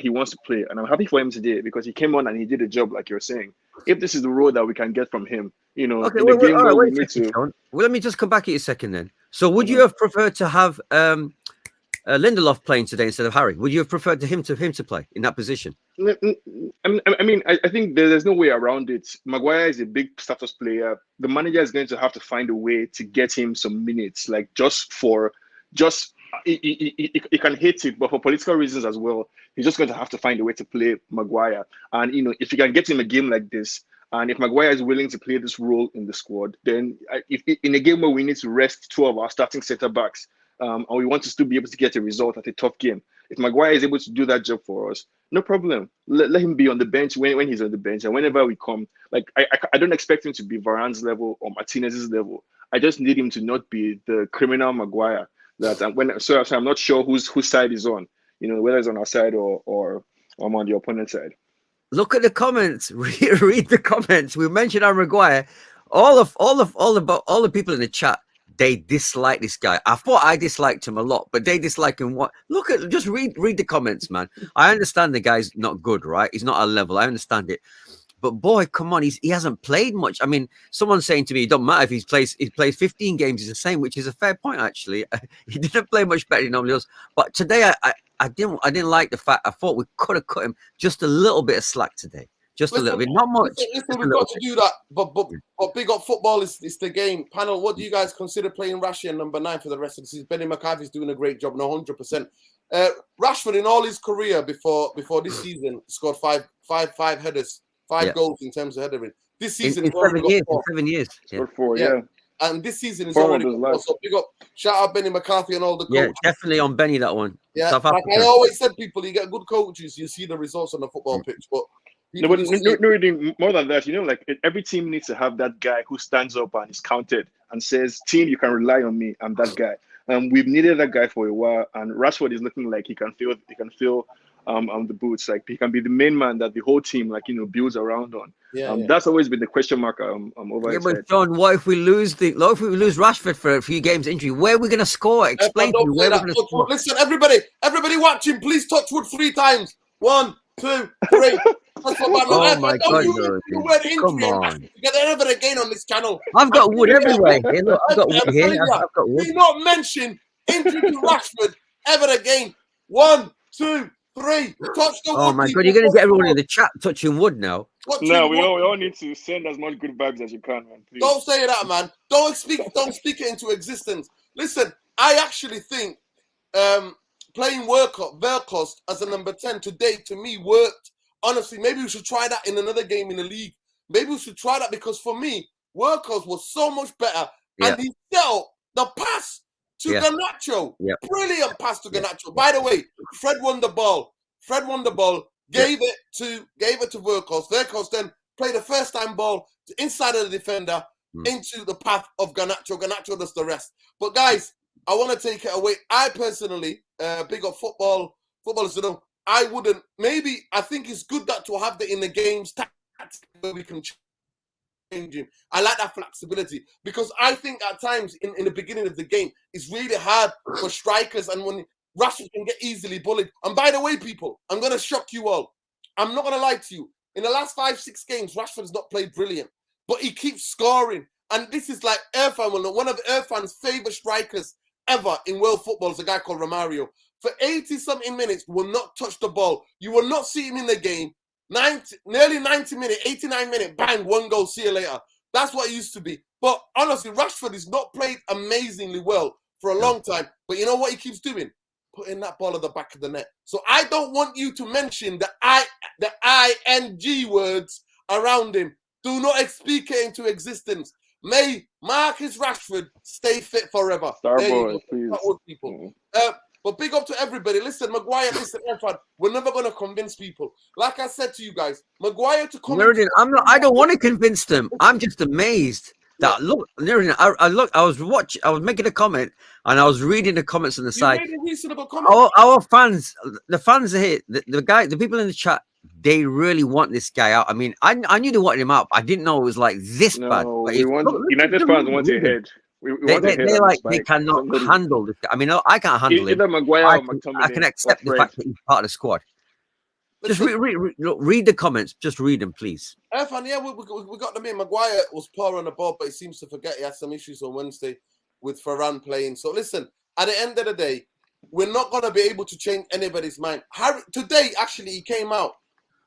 he wants to play, and I'm happy for him today because he came on and he did a job, like you're saying. If this is the role that we can get from him, in a game where we need to. Well, let me just come back at you a second then. So, would you have preferred to have Lindelof playing today instead of Harry? Would you have preferred him to play in that position? I mean, I think there's no way around it. Maguire is a big status player. The manager is going to have to find a way to get him some minutes, like he can hate it, but for political reasons as well, he's just going to have to find a way to play Maguire. And if you can get him a game like this, and if Maguire is willing to play this role in the squad, then if in a game where we need to rest two of our starting centre backs, and we want to still be able to get a result at a tough game, if Maguire is able to do that job for us, no problem. Let him be on the bench when he's on the bench, and whenever we come, like I don't expect him to be Varane's level or Martinez's level. I just need him to not be the criminal Maguire. So I'm not sure whose side is on, whether it's on our side or I'm on the opponent's side. Look at the comments. Read the comments. We mentioned our Maguire. All the people in the chat, they dislike this guy. I thought I disliked him a lot, but they dislike him. Just read the comments, man. I understand the guy's not good, right? He's not at a level. I understand it. But boy, come on, he hasn't played much. I mean, someone's saying to me, it doesn't matter if he plays 15 games, he's the same, which is a fair point, actually. He didn't play much better than he normally does. But today, I didn't like the fact. I thought we could have cut him just a little bit of slack today. Just a little bit, not much. Listen, we've got to do that. But big up football is the game. Panel, what do you guys consider playing Rashford and number 9 for the rest of the season? Benny McCarthy's doing a great job, 100%. Rashford in all his career before this season scored five headers. 5 goals in terms of headering. This season in 7 years. Yeah. 4, yeah. And this season is already so big up. Shout out Benny McCarthy and all the coaches. Yeah, definitely on Benny, that one. Yeah, like I always said, people, you get good coaches, you see the results on the football pitch. But really, more than that, like every team needs to have that guy who stands up and is counted and says, "Team, you can rely on me. I'm that guy." We've needed that guy for a while, and Rashford is looking like he can feel the boots. Like he can be the main man that the whole team builds around on. Yeah, yeah. That's always been the question mark over Yeah, his but head. John, what if we lose Rashford for a few games injury? Where are we going to score? Explain to me Don't where say we're that. going to score. Listen, everybody watching, please touch wood 3 times. 1, 2, 3. That's what man. Oh my Don't God, use no, the dude. word injury Come and on. Rashford together ever again on this channel. I've got I'm wood telling you, everywhere. Here, look, I've got wood I'm here. telling you, I've got wood. do not mention injury to Rashford ever again. 1, 2, 3. Touch the Oh wood, my God, people. you're going to get everyone in the chat touching wood now. No, we all need to send as much good vibes as you can, man. Please. Don't say that, man. Don't speak it into existence. Listen, I actually think playing Verkost as a number 10 today to me worked. Honestly, maybe we should try that in another game in the league. Maybe we should try that because for me, Verkost was so much better. Yeah. And he dealt the pass to Yeah. Garnacho. Yeah. Brilliant pass to Yeah. Garnacho. By the way, Fred won the ball. Gave it to Verkost. Verkost then played a first time ball to inside of the defender into the path of Garnacho. Garnacho does the rest. But guys, I want to take it away. I personally, big up footballers, you know, I wouldn't. Maybe I think it's good that to have that in the games where we can change him. I like that flexibility because I think at times in the beginning of the game it's really hard for strikers, and when Rashford can get easily bullied. And by the way, people, I'm going to shock you all. I'm not going to lie to you. In the last 5-6 games, Rashford's not played brilliant, but he keeps scoring. And this is like Irfan, one of Irfan's favorite strikers ever in world football is a guy called Romario. For 80-something minutes, will not touch the ball. You will not see him in the game. Nearly 90 minutes, 89 minutes, bang, 1 goal, see you later. That's what it used to be. But honestly, Rashford has not played amazingly well for a long time. But you know what he keeps doing? Putting that ball at the back of the net. So I don't want you to mention the ing words around him. Do not speak it into existence. May Marcus Rashford stay fit forever. Starboy, please. People. But big up to everybody. Listen, Maguire, listen, Irfan, we're never going to convince people. Like I said to you guys, Maguire to come in. I don't want to convince them. I'm just amazed that look, I was making a comment and I was reading the comments on the side. Made a reasonable comment. Our fans, the fans are here. The people in the chat, they really want this guy out. I mean, I knew they wanted him out. But I didn't know it was like this bad. But United fans want a head. They cannot handle this. I mean, I can't handle it. Either Maguire or McTominay. I can accept the fact that he's part of the squad. Just read the comments. Just read them, please. Irfan, yeah, we got them in. Maguire was poor on the ball, but he seems to forget he had some issues on Wednesday with Varane playing. So listen, at the end of the day, we're not going to be able to change anybody's mind. Today, actually, he came out.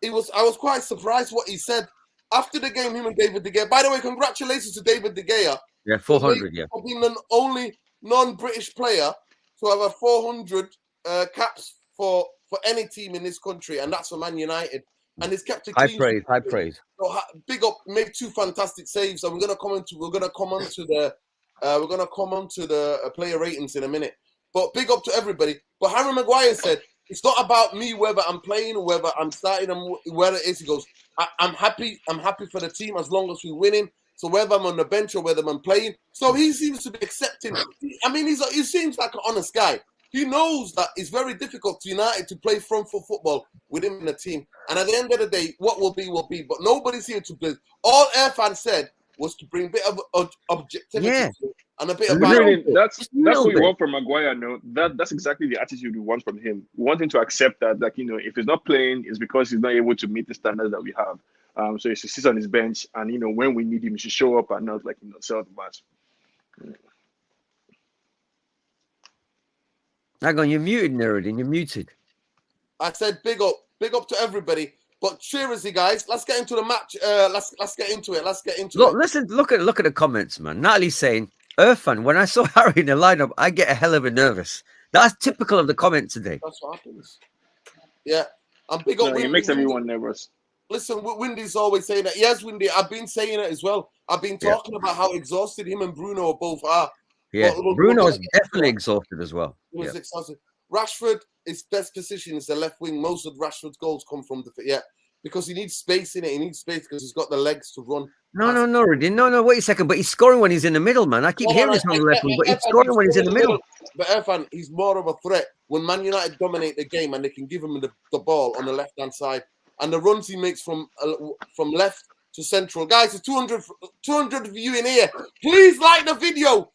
I was quite surprised what he said after the game, him and David De Gea. By the way, congratulations to David De Gea. Yeah, 400, yeah. For being the only non-British player to have a 400 caps for any team in this country, and that's for Man United. And he's kept it clean. High praise. So big up, made 2 fantastic saves, and we're gonna come on to the player ratings in a minute. But big up to everybody. But Harry Maguire said it's not about me whether I'm playing or whether I'm starting and whether it is. He goes, I'm happy for the team as long as we're winning. So whether I'm on the bench or whether I'm playing, so he seems to be accepting. I mean, he seems like an honest guy. He knows that it's very difficult for United to play front foot football with him in the team. And at the end of the day, what will be, will be. But nobody's here to play. All Irfan said was to bring a bit of objectivity and a bit of balance. That's what we want from Maguire. No, that's exactly the attitude we want from him. We want him to accept that, like, if he's not playing, it's because he's not able to meet the standards that we have. So he should sit on his bench, and when we need him, he should show up and not sell the match. Hang on, you're muted, Nuruddin. You're muted. I said big up to everybody. But seriously, guys, let's get into the match. Let's get into it. Look at the comments, man. Natalie's saying, Irfan, when I saw Harry in the lineup, I get a hell of a nervous. That's typical of the comment today. That's what happens. Yeah. And big up. It makes everyone nervous. Listen, Windy's always saying that. Yes, Windy, I've been saying it as well. I've been talking about how exhausted him and Bruno both are. Yeah, Bruno's definitely exhausted as well. He was exhausted. Rashford, his best position is the left wing. Most of Rashford's goals come from because he needs space in it. He needs space because he's got the legs to run. No, Rudy. No, wait a second. But he's scoring when he's in the middle, man. I keep hearing this on the left wing, but he's scoring when he's in the middle. But Irfan, he's more of a threat when Man United dominate the game and they can give him the ball on the left-hand side. And the runs he makes from left to central. Guys, there's 200 of you in here. Please like the video.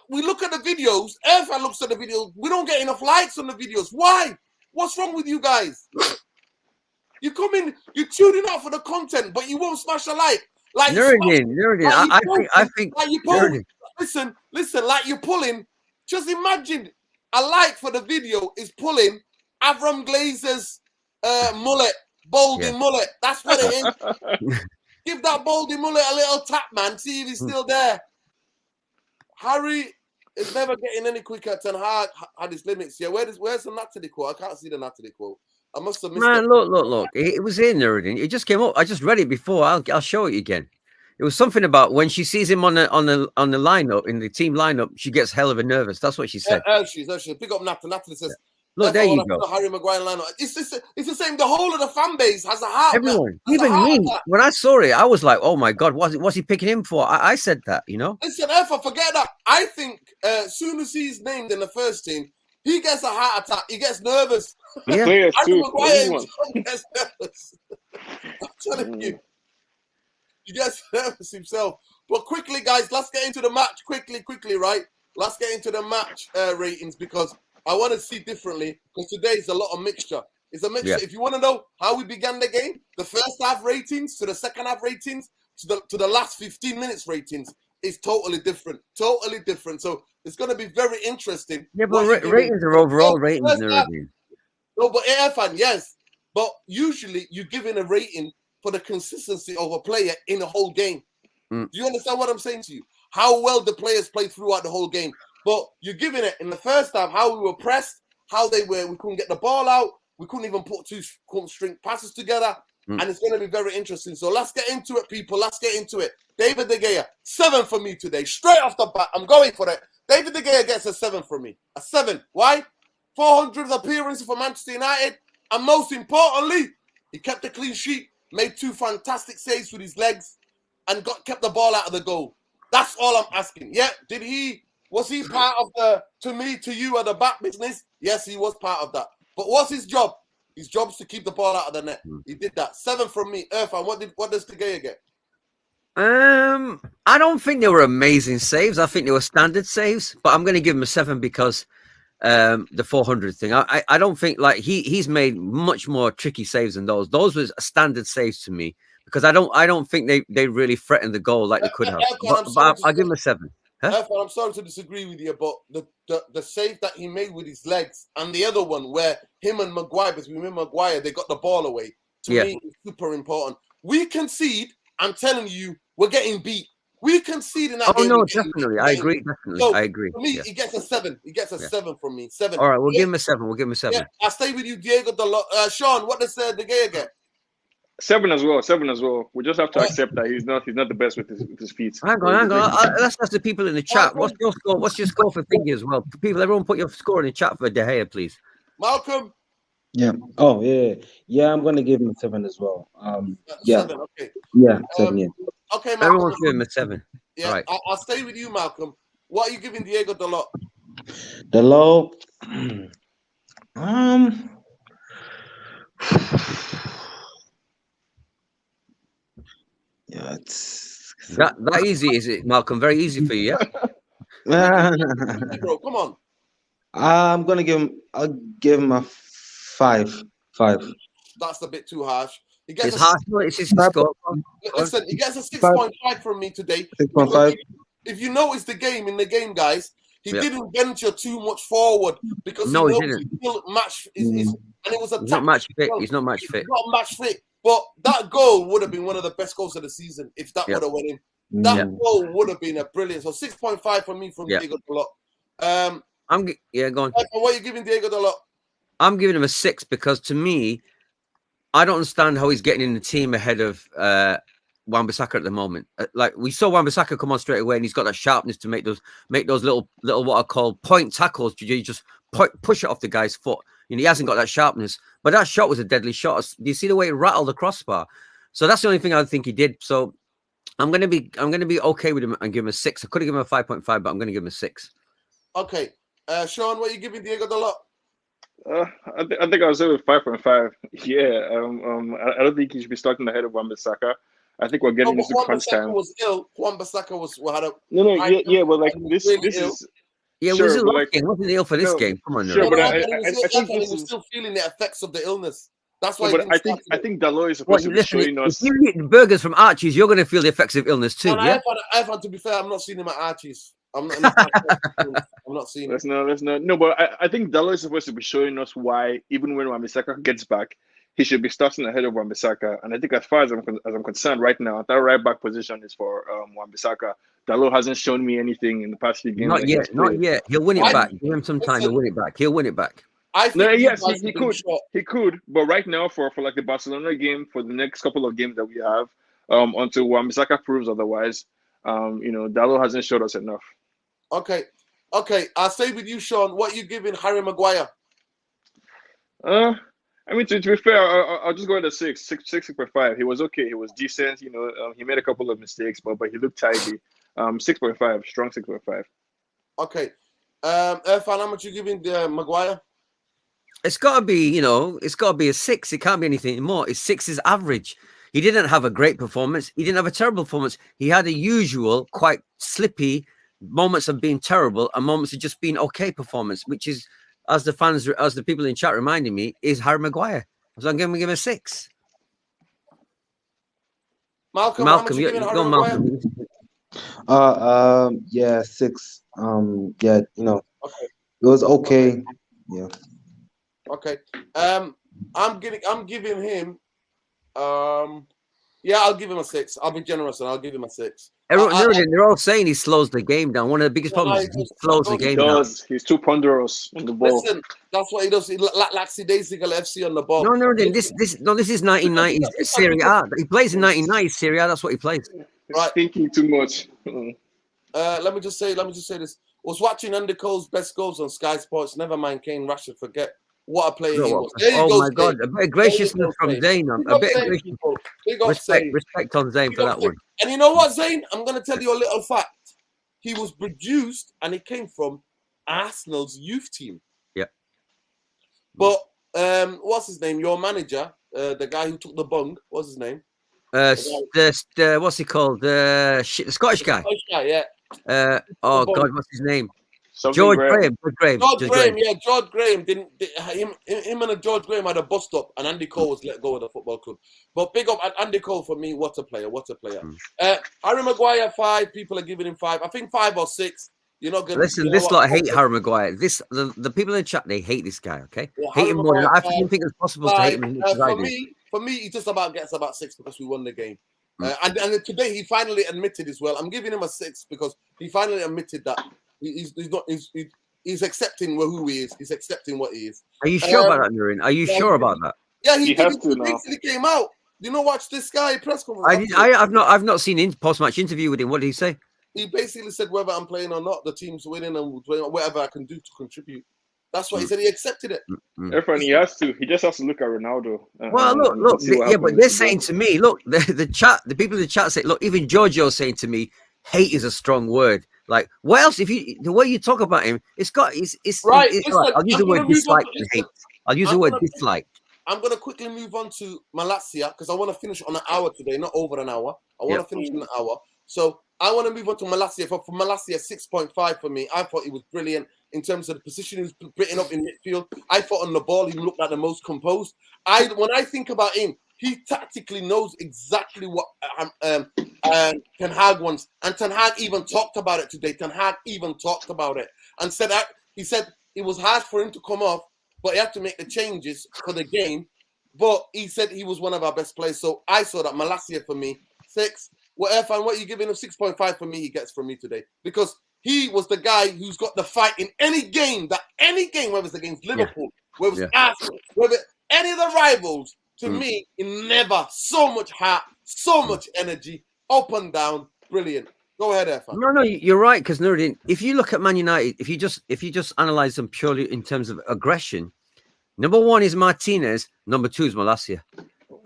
We look at the videos. Irfan looks at the videos. We don't get enough likes on the videos. Why? What's wrong with you guys? You come in, you're tuning out for the content, but you won't smash a like. Like Nuruddin. I think. Like you pull, listen. Like you're pulling. Just imagine a like for the video is pulling Avram Glazer's mullet, Baldy mullet. That's what it is. Give that Baldy mullet a little tap, man. See if he's still there. Harry is never getting any quicker. Ten Hag had his limits. Yeah, where's the Natalie quote? I can't see the Natalie quote. I must have missed it. Look. It was in there. It just came up. I just read it before. I'll show it again. It was something about when she sees him on the lineup, in the team lineup, she gets hell of a nervous. That's what she said. She's pick up Natalie. Natalie says, "Look, there you go." Harry Maguire lineup. It's the same. The whole of the fan base has a heart. Everyone, even me. When I saw it, I was like, "Oh my God, what's he picking him for?" I said that, you know. Listen, Alpha, forget that. I think as soon as he's named in the first team, he gets a heart attack. He gets nervous. Yeah, players too. Gets nervous. I'm telling you. He gets nervous himself. But quickly, guys, let's get into the match. Quickly, right? Let's get into the match ratings because I want to see differently because today is a lot of mixture. It's a mixture. Yeah. If you want to know how we began the game, the first half ratings to the second half ratings to the last 15 minutes ratings is totally different. So it's going to be very interesting. Yeah, but ratings are overall ratings. No, but Irfan, yes. But usually you're giving a rating for the consistency of a player in the whole game. Do you understand what I'm saying to you? How well the players played throughout the whole game. But you're giving it in the first half, how we were pressed, we couldn't get the ball out, we couldn't even put two string passes together, and it's going to be very interesting. So let's get into it, people. Let's get into it. David De Gea, 7 for me today. Straight off the bat, I'm going for it. David De Gea gets a 7 from me. A 7. Why? 400 appearances for Manchester United, and most importantly, he kept a clean sheet. Made 2 fantastic saves with his legs and kept the ball out of the goal. That's all I'm asking. Yeah, was he part of to you at the back business? Yes, he was part of that. But what's his job? His job is to keep the ball out of the net. He did that. 7 from me. Irfan, what does De Gea get? I don't think they were amazing saves. I think they were standard saves, but I'm going to give him a 7 because the 400 thing. I don't think like he's made much more tricky saves than those. Those was standard saves to me because I don't think they really threatened the goal like they could have. But I'll give him a 7. Huh? I'm sorry to disagree with you, but the save that he made with his legs and the other one where him and Maguire, because we remember Maguire, they got the ball away. To me, it's super important. We concede. I'm telling you, we're getting beat. We concede in that game. Oh, no, definitely. I agree. Definitely. So, I agree. For me, he gets a 7. He gets a 7 from me. 7. All right, we'll give him a 7. We'll give him a 7. Yeah, I'll stay with you, Diego. Sean, what does De Gea get? 7 as well. 7 as well. We just have to accept that he's not the best with his feet. Hang on. Let's ask the people in the chat. What's your score? What's your score for Thingy as well? People, everyone, put your score in the chat for De Gea, please. Malcolm. Yeah. Oh, yeah. I'm gonna give him a 7 as well. Yeah. 7, okay. Yeah, 7. Yeah. Okay, Malcolm. Everyone's giving him a 7. Yeah, right. I'll stay with you, Malcolm. What are you giving Diego Dalot? Dalot. Yeah, it's that easy, is it, Malcolm? Very easy for you, yeah. Bro, come on. I'll give him a 5. 5. That's a bit too harsh. He gets it's his score. Listen, he gets a 6.5 from me today. 6.5. If you notice in the game, guys, he didn't venture too much forward because he didn't. Still match and it was a He's not match fit. He's not match fit. Not match fit. But that goal would have been one of the best goals of the season if that would have went in. That goal would have been a brilliant. So 6.5 from me from Diego Dalot. Go on. What are you giving Diego Dalot? I'm giving him a 6 because to me, I don't understand how he's getting in the team ahead of Wan-Bissaka at the moment. Like we saw Wan-Bissaka come on straight away, and he's got that sharpness to make those little what I call point tackles. You just push it off the guy's foot. You know, he hasn't got that sharpness, but that shot was a deadly shot. Do you see the way it rattled the crossbar? So that's the only thing I think he did. So I'm gonna be okay with him and give him a 6. I could have given him a 5.5, but I'm gonna give him a 6. Okay. Sean, what are you giving Diego Dalot? I think I was with 5.5. Yeah. I don't think he should be starting ahead of Wan-Bissaka. I think we're getting into crunch time. Was ill. Wan-Bissaka had a no, yeah, but like this really is Yeah, sure, was it but last like game? Wasn't ill for this no, game? Come on, sure, no. but I think this he was is still feeling the effects of the illness. That's why. no, but I think Dalot is What, supposed to be listen, showing if us. you eat burgers from Archie's, you're gonna feel the effects of illness too. And Yeah. I've had to be fair. I'm not seeing him at Archie's. I'm not. I'm not seeing him. Let's not. No, but I think Dalot is supposed to be showing us why, even when Wan-Bissaka gets back, he should be starting ahead of Wan-Bissaka. And I think, as far as I'm concerned, right now, that right back position is for Wan-Bissaka. Dalot hasn't shown me anything in the past few games. Not yet. Not yet. He'll win it back. Give him some time. He'll win it back. He'll win it back. I think No, yes, he could. He could, but right now, for like the Barcelona game, for the next couple of games that we have, until Wan-Bissaka proves otherwise, Dalot hasn't showed us enough. Okay. I'll stay with you, Sean. What are you giving Harry Maguire? I mean, to be fair, I'll just go with a 6.5. He was okay. He was decent. He made a couple of mistakes, but he looked tidy. 6.5, strong 6.5. Okay. Irfan, how much you giving Maguire? It's got to be, it's got to be a 6. It can't be anything more. It's 6 is average. He didn't have a great performance. He didn't have a terrible performance. He had a usual, quite slippy moments of being terrible and moments of just being okay performance, which is, as the people in chat reminding me, is Harry Maguire. So I'm going to give him a 6. Malcolm, how much you giving Harry Maguire? Yeah, 6. Yeah, Okay. it was okay. Yeah. Okay. I'm giving him. Yeah, I'll give him a 6. I'll be generous and I'll give him a 6. They're all saying he slows the game down. One of the biggest problems is he slows the game down. He's too ponderous on the ball. Listen, that's what he does. He lackadaisical FC on the ball. No, this is 1990s Serie A. He plays in 1990s Serie A. That's what he plays. Right. Thinking too much. Let me just say this. I was watching Andy Cole's best goals on Sky Sports. Never mind Kane Rashford. Forget what a player he was. Oh my God! A bit of graciousness from Zane. A bit of respect on Zane for that one. And you know what, Zane? I'm going to tell you a little fact. He was produced and he came from Arsenal's youth team. Yeah. But what's his name? Your manager, the guy who took the bung. What's his name? What's he called? The Scottish guy. Scottish guy, yeah. Oh God, what's his name? George Graham. Yeah, George Graham didn't. Him and George Graham had a bust up, and Andy Cole was let go of the football club. But big up Andy Cole for me. What a player! Harry Maguire 5. People are giving him 5. I think 5 or 6. You're not gonna listen. This lot hate Harry Maguire. The people in the chat, they hate this guy. Okay, hate him more than I think it's possible to hate him. For me, he just gets about 6 because we won the game. And today he finally admitted as well. I'm giving him a 6 because he finally admitted that. He's accepting who he is. He's accepting what he is. Are you sure about that, Nurin? Are you sure about that? Yeah, he came out. You know, watch this guy press conference. I've not seen post-match interview with him. What did he say? He basically said whether I'm playing or not, the team's winning and whatever I can do to contribute. That's what he said. He accepted it. Everyone, he has to. He just has to look at Ronaldo. Well, look. But they're saying to me, look, the people in the chat say, look, even Giorgio's saying to me, hate is a strong word. Like, what else? The way you talk about him, it's right. I'll use the word dislike and hate. I'll use the word dislike. I'm going to quickly move on to Malacia because I want to finish on an hour today, not over an hour. I want to finish in an hour. So I want to move on to Malacia. For Malacia, 6.5 for me. I thought he was brilliant in terms of the position he was putting up in midfield. I thought on the ball he looked like the most composed. When I think about him, he tactically knows exactly what Ten Hag wants. And Ten Hag even talked about it today. Ten Hag even talked about it and said that he said it was hard for him to come off, but he had to make the changes for the game. But he said he was one of our best players. So I saw that Malacia for me, 6. What are you giving him? 6.5 for me, he gets from me today. Because he was the guy who's got the fight in any game, whether it's against Liverpool, whether it's Arsenal, whether any of the rivals. To me, it never so much heart, so much energy, up and down, brilliant. Go ahead, Irfan. No, you're right. Because Nuruddin, if you look at Man United, if you just analyze them purely in terms of aggression, number 1 is Martinez, number 2 is Malacia,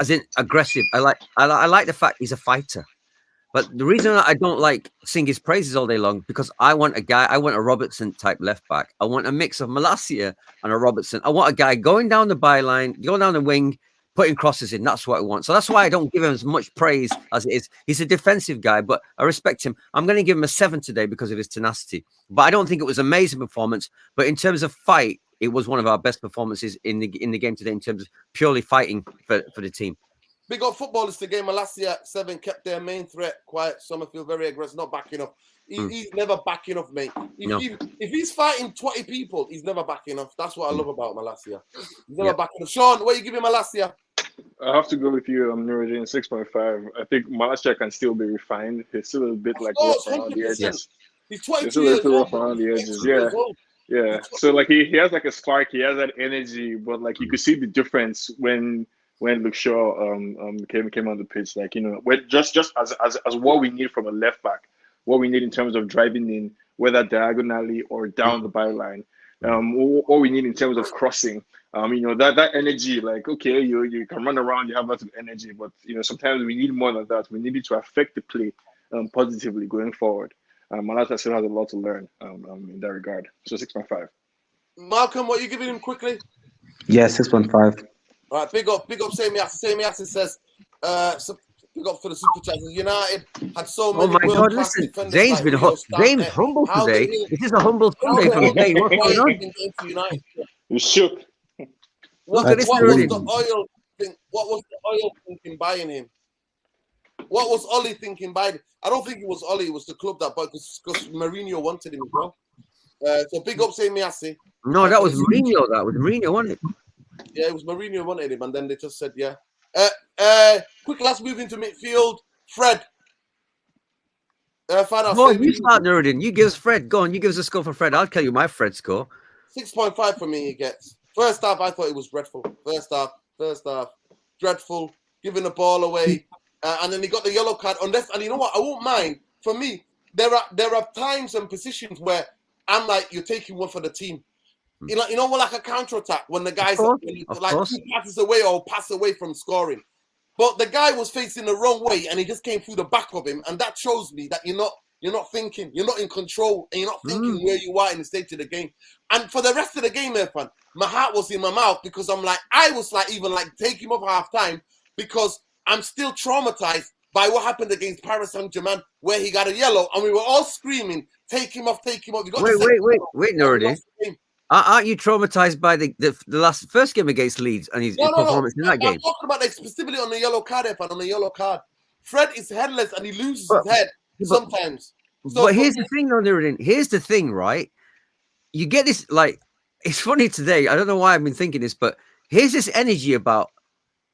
as in aggressive. I like the fact he's a fighter. But the reason I don't like sing his praises all day long, because I want a Robertson type left back. I want a mix of Malacia and a Robertson. I want a guy going down the byline, going down the wing, putting crosses in. That's what I want. So that's why I don't give him as much praise as it is. He's a defensive guy, but I respect him. I'm going to give him a 7 today because of his tenacity. But I don't think it was an amazing performance. But in terms of fight, it was one of our best performances in the game today in terms of purely fighting for the team. Big up footballers today. Malacia 7 kept their main threat quiet. Summerfield very aggressive, not backing off. He's never backing off, mate. If he's fighting 20 people, he's never backing off. That's what I love about Malacia. He's never backing off. Sean, what are you giving Malacia? I have to go with you, Nuruddin, 6.5. I think Malacia can still be refined. He's still a bit like rough around the edges. He's 22 years old. Rough around the edges. Yeah. So like he has like a spark. He has that energy, but like you could see the difference when Luke Shaw came on the pitch. Like, you know, just as what we need from a left back, what we need in terms of driving in, whether diagonally or down the byline, what we need in terms of crossing. You know, that energy, like, okay, you can run around, you have lots of energy, but, you know, sometimes we need more than that. We need it to affect the play positively going forward. Malacia still has a lot to learn in that regard. So 6.5. Malcolm, what are you giving him quickly? Yeah, 6.5. All right, big up, Samias says, big up for the super chat. United had so many. Oh my God! Listen, Zane's been Zane's humble today. This is a humble Sunday from Zane. What's going on? You shook. What was the oil thing? What was the oil thinking buying him? What was Ollie thinking buying? I don't think it was Ollie. It was the club that bought because Mourinho wanted him as well. So big up, Samias. No, that was Mourinho. That was Mourinho, wasn't it? Yeah, it was Mourinho who wanted him, and then they just said, yeah. Quick, let's move into midfield. Fred. No, you start, Nuruddin. You give us Fred. Go on, you give us a score for Fred. I'll tell you my Fred score. 6.5 for me, he gets. First half, I thought it was dreadful. First half, dreadful. Giving the ball away. And then he got the yellow card. And you know what? I won't mind. For me, there are times and positions where I'm like, you're taking one for the team. You know, like a counter-attack when the guy's passes away or pass away from scoring. But the guy was facing the wrong way and he just came through the back of him. And that shows me that you're not thinking, you're not in control, and you're not thinking where you are in the stage of the game. And for the rest of the game, Irfan, my heart was in my mouth because I was even taking him off half time because I'm still traumatized by what happened against Paris Saint-Germain where he got a yellow and we were all screaming, take him off. Wait, Nuruddin. Aren't you traumatized by the first game against Leeds and his performance in that game? I'm talking about specifically on the yellow card, Irfan, on the yellow card. Fred is headless and he loses his head sometimes. But here's the thing, though, Nuruddin. Here's the thing, right? You get this, it's funny today. I don't know why I've been thinking this, but here's this energy about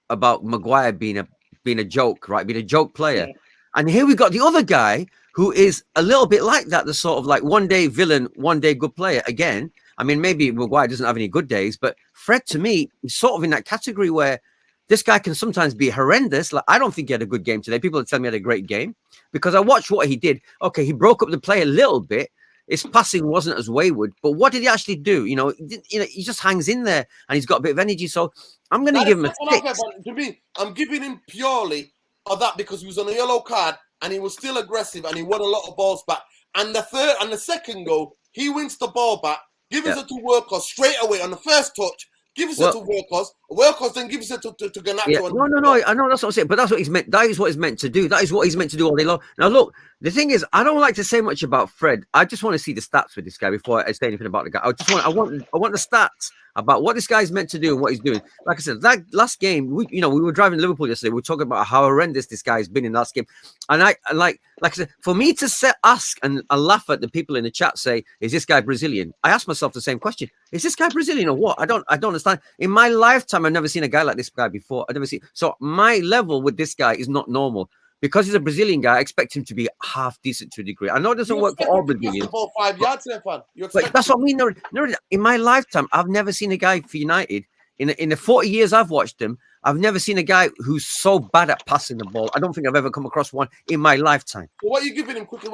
Maguire being a joke, right? Being a joke player. Yeah. And here we got the other guy who is a little bit like that, the sort of one day villain, one day good player again. I mean, maybe Maguire doesn't have any good days, but Fred, to me, is sort of in that category where this guy can sometimes be horrendous. I don't think he had a good game today. People tell me he had a great game because I watched what he did. Okay, he broke up the play a little bit. His passing wasn't as wayward, but what did he actually do? He just hangs in there and he's got a bit of energy. So I'm going to give him a 6. To me, I'm giving him purely of that because he was on a yellow card and he was still aggressive and he won a lot of balls back. And the second goal, he wins the ball back. Give us it to Workhorse straight away on the first touch. Give us it to Workhorse. Workhorse then gives it to Garnacho. Yeah. No. I know that's what I'm saying, but that's what he's meant. That is what he's meant to do. That is what he's meant to do all day long. Now, look, the thing is, I don't like to say much about Fred. I just want to see the stats with this guy before I say anything about the guy. I want the stats about what this guy's meant to do and what he's doing. Like I said, that last game, we were driving to Liverpool yesterday. We were talking about how horrendous this guy's been in the last game. And like I said, for me to ask and laugh at the people in the chat say, is this guy Brazilian? I ask myself the same question. Is this guy Brazilian or what? I don't understand. In my lifetime, I've never seen a guy like this guy before. I've never seen. So my level with this guy is not normal. Because he's a Brazilian guy, I expect him to be half decent to a degree. I know it doesn't work for all Brazilians. About 5 yards there, fun. But that's what I mean. In my lifetime, I've never seen a guy for United. In the 40 years I've watched him, I've never seen a guy who's so bad at passing the ball. I don't think I've ever come across one in my lifetime. Well, what are you giving him quickly?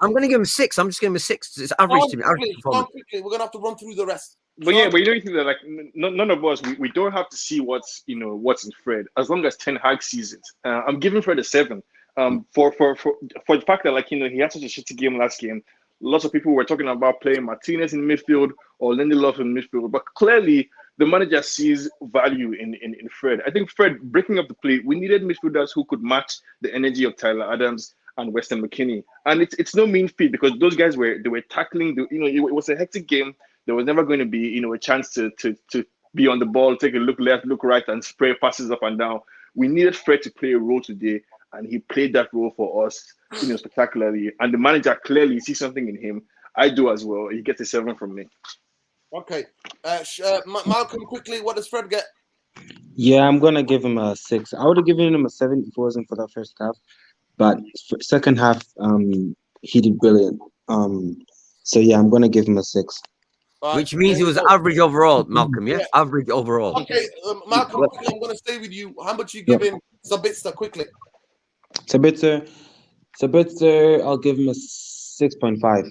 I'm going to give him 6. I'm just giving him a 6. It's average to me. Quickly. We're going to have to run through the rest. But you don't think that none of us we don't have to see what's in Fred as long as Ten Hag sees it. I'm giving Fred a 7. For the fact that, like, he had such a shitty game last game. Lots of people were talking about playing Martinez in midfield or Lindelof in midfield, but clearly the manager sees value in Fred. I think Fred breaking up the play. We needed midfielders who could match the energy of Tyler Adams and Weston McKennie, and it's no mean feat because those guys were tackling. It was a hectic game. There was never going to be a chance to be on the ball, take a look left, look right, and spray passes up and down. We needed Fred to play a role today, and he played that role for us, spectacularly. And the manager clearly sees something in him. I do as well. He gets a 7 from me. Okay. Malcolm, quickly, what does Fred get? Yeah, I'm gonna give him a 6. I would have given him a 7 if it wasn't for that first half, but second half, he did brilliant. So yeah, I'm gonna give him a 6. Which means he was average overall, Malcolm. Yeah, average overall. Okay, Malcolm, quickly, I'm going to stay with you. How much you giving Sabitzer quickly? Sabitzer, I'll give him a 6.5.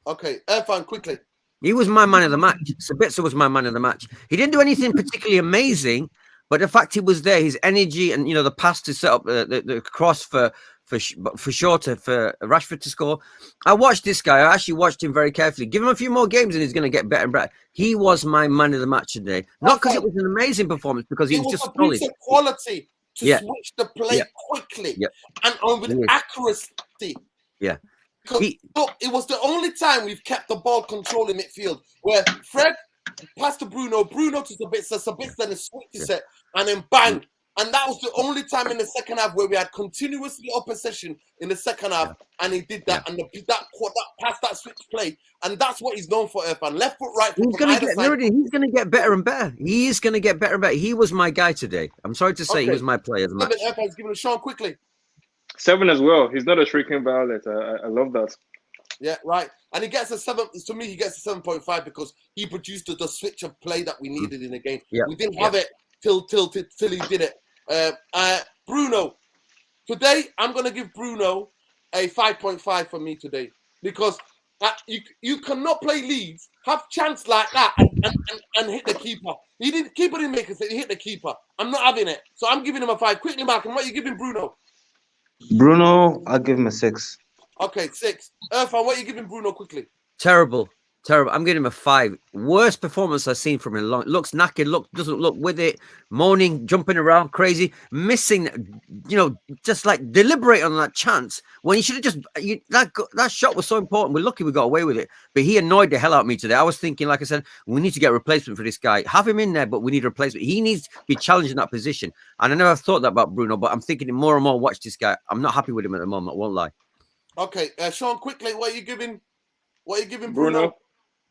Okay, Irfan, quickly. He was my man of the match. Sabitzer was my man of the match. He didn't do anything particularly amazing, but the fact he was there, his energy, and the pass to set up the cross for Shorter for Rashford to score. I watched this guy. I actually watched him very carefully. Give him a few more games, and he's going to get better and better. He was my man of the match today, not because it was an amazing performance, because he was just solid. Quality to switch the play quickly and with accuracy. Yeah. Because look, it was the only time we've kept the ball control in midfield where Fred passed to Bruno to Sabitzer then a switch set, and then bang. And that was the only time in the second half where we had continuously opposition in the second half, and he did that. And that pass, that switch play, and that's what he's known for, Irfan. Left foot, right foot. He's going to get better and better. He is going to get better and better. He was my guy today. I'm sorry to say he was my player of the match. Irfan's giving it Sean quickly. 7 as well. He's not a shrieking violet. I love that. Yeah, right. And he gets a 7. To me, he gets a 7.5 because he produced the switch of play that we needed in the game. Yeah. We didn't have it till he did it. Bruno, today I'm going to give Bruno a 5.5 for me today because you cannot play Leeds, have chance like that and hit the keeper. Keeper didn't make it, he hit the keeper. I'm not having it. So I'm giving him a 5. Quickly, Malcolm, what are you giving Bruno? Bruno, I'll give him a 6. Okay, 6. Irfan, what are you giving Bruno quickly? Terrible. I'm giving him a 5. Worst performance I've seen from him. Looks knackered. Doesn't look with it. Moaning, jumping around, crazy, missing. Just like deliberate on that chance when he should have just. That shot was so important. We're lucky we got away with it. But he annoyed the hell out of me today. I was thinking, like I said, we need to get a replacement for this guy. Have him in there, but we need a replacement. He needs to be challenged in that position. And I never thought that about Bruno, but I'm thinking more and more. Watch this guy. I'm not happy with him at the moment. I won't lie. Okay, Sean, quickly, what are you giving Bruno?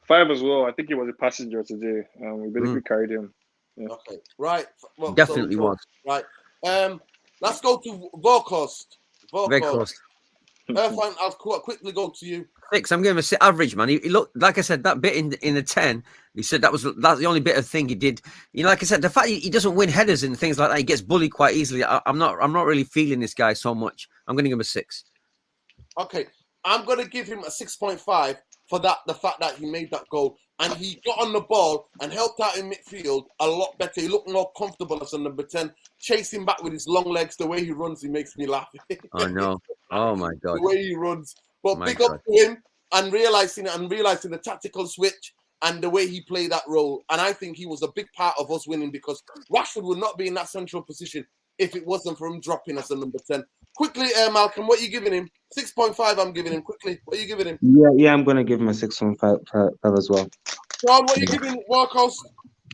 5 as well. I think he was a passenger today. We basically carried him. Yeah. Okay, right. Well, definitely was. Right. Let's go to Vorkost. I'll quickly go to you. 6. I'm giving him a average, man. He looked, like I said, that bit in the 10. He said that's the only bit of thing he did. Like I said, the fact he doesn't win headers and things like that, he gets bullied quite easily. I'm not really feeling this guy so much. I'm going to give him a 6. Okay, I'm going to give him a 6.5 for the fact that he made that goal and he got on the ball and helped out in midfield a lot better. He looked more comfortable as a number 10, chasing back with his long legs. The way he runs, he makes me laugh. I know. Oh my God. The way he runs. But big up to him and realizing the tactical switch and the way he played that role. And I think he was a big part of us winning because Rashford would not be in that central position if it wasn't for him dropping as a number 10. Quickly, Malcolm, what are you giving him? 6.5 I'm giving him. Quickly, what are you giving him? Yeah, I'm going to give him a 6.5 as well. John, what are you giving Workhorse?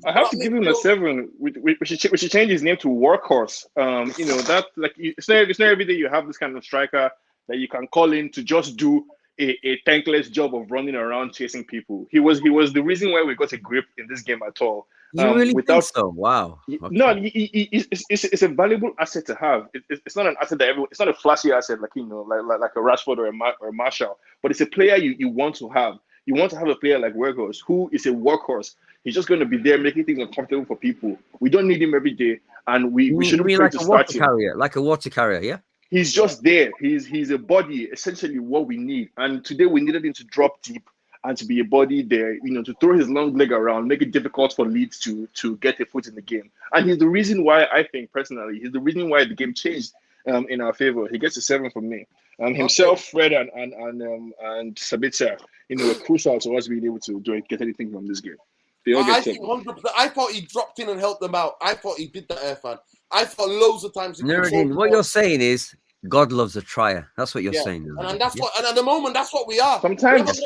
I have to give him a 7. We should change his name to Workhorse. That it's not every day you have this kind of striker that you can call in to just do a thankless job of running around chasing people. He was the reason why we got a grip in this game at all. You really think so? Wow. Okay. No, it's a valuable asset to have. It's not an asset that everyone. It's not a flashy asset like a Rashford or a Marshall, but it's a player you want to have. You want to have a player like Workhorse who is a workhorse. He's just going to be there making things uncomfortable for people. We don't need him every day, and we shouldn't be like to start him. Like a water carrier, yeah. He's just there. He's a body, essentially what we need. And today we needed him to drop deep and to be a body there, to throw his long leg around, make it difficult for Leeds to get a foot in the game. And he's the reason why, I think personally, he's the reason why the game changed. in our favor. He gets a 7 from me. Himself, Fred, and Sabitzer, were crucial to us being able to get anything from this game. They all get I think 100%. I thought he dropped in and helped them out. I thought he did that, Irfan. I thought loads of times. Nuruddin, what you're saying is God loves a trier. That's what you're saying. And that's what. And at the moment, that's what we are. Sometimes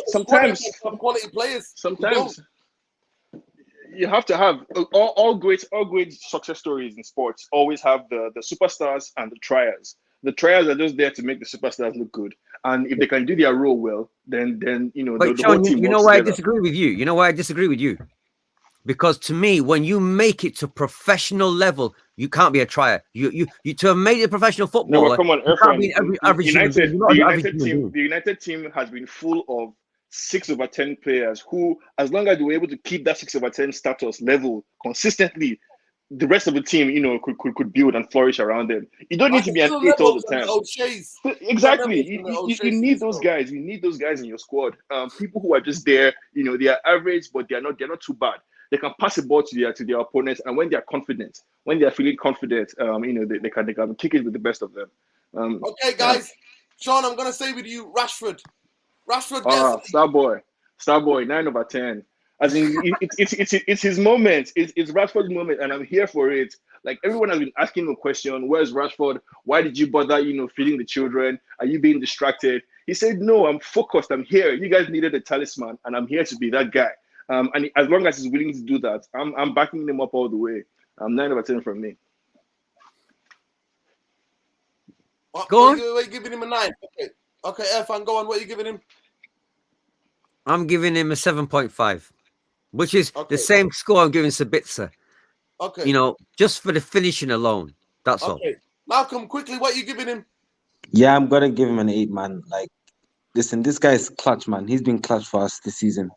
quality players. Sometimes you have to have all great success stories in sports always have the superstars and the triers. The triers are just there to make the superstars look good, and if they can do their role well, then But the Sean, whole team. You know why I disagree with you? You know why I disagree with you? Because to me, when you make it to professional level, you can't be a trier. You to have made it professional footballer. No, come on, Irfan, the United team has been full of 6/10 players who, as long as they were able to keep that 6/10 status level consistently, the rest of the team, could build and flourish around them. You don't need to be an 8 all the time. Exactly. You need those guys. You need those guys in your squad. People who are just there, they are average, but they're not too bad. They can pass the ball to their opponents, and when they are confident, when they are feeling confident, they can kick it with the best of them. Okay, guys. Sean, I'm gonna say with you, Rashford, star boy, 9/10. As in, it's his moment. It's Rashford's moment, and I'm here for it. Like, everyone has been asking him a question: where's Rashford? Why did you bother, feeding the children? Are you being distracted? He said, no, I'm focused. I'm here. You guys needed a talisman, and I'm here to be that guy. And as long as he's willing to do that, I'm backing him up all the way. 9/10 from me. Go on. What are you giving him a 9? Okay, Irfan, go on. What are you giving him? I'm giving him a 7.5, which is the same score I'm giving Sabitzer. Okay. Just for the finishing alone. That's all. Malcolm, quickly, what are you giving him? Yeah, I'm gonna give him an 8, man. Like, listen, this guy is clutch, man. He's been clutch for us this season.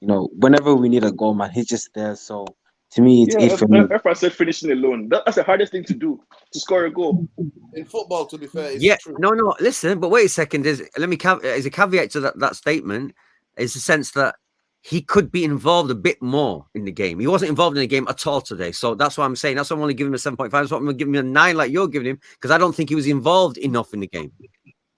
Whenever we need a goal, man, he's just there. So to me, it's 8 for me. If I said finishing alone, that's the hardest thing to do, to score a goal. In football, to be fair, true. No, listen, but wait a second. As a caveat to that statement, is the sense that he could be involved a bit more in the game. He wasn't involved in the game at all today. So that's what I'm saying. That's why I'm only giving him a 7.5. That's what I'm going to give him a 9 like you're giving him, because I don't think he was involved enough in the game.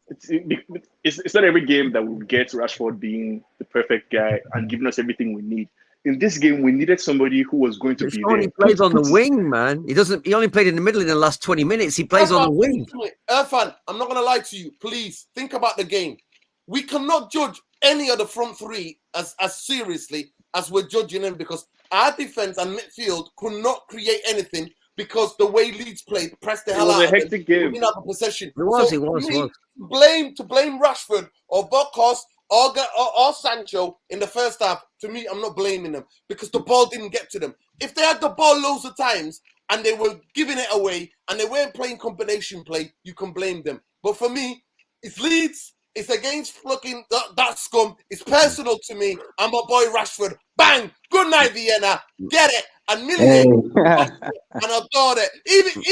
It's not every game that will get Rashford being the perfect guy and giving us everything we need. In this game, we needed somebody who was going to be there. He plays on the wing, man. He only played in the middle in the last 20 minutes. He plays on the wing. Irfan, I'm not going to lie to you. Please think about the game. We cannot judge any of the front three as seriously as we're judging them, because our defense and midfield could not create anything, because the way Leeds played, pressed the hell out of them. It was a hectic game. We didn't have a possession. It was. To blame Rashford or Bokos or Sancho in the first half, to me, I'm not blaming them, because the ball didn't get to them. If they had the ball loads of times and they were giving it away and they weren't playing combination play, you can blame them. But for me, it's Leeds. It's against fucking that scum. It's personal to me. I'm my boy Rashford. Bang! Good night, Vienna. Get it. And Millier, and I thought it. Even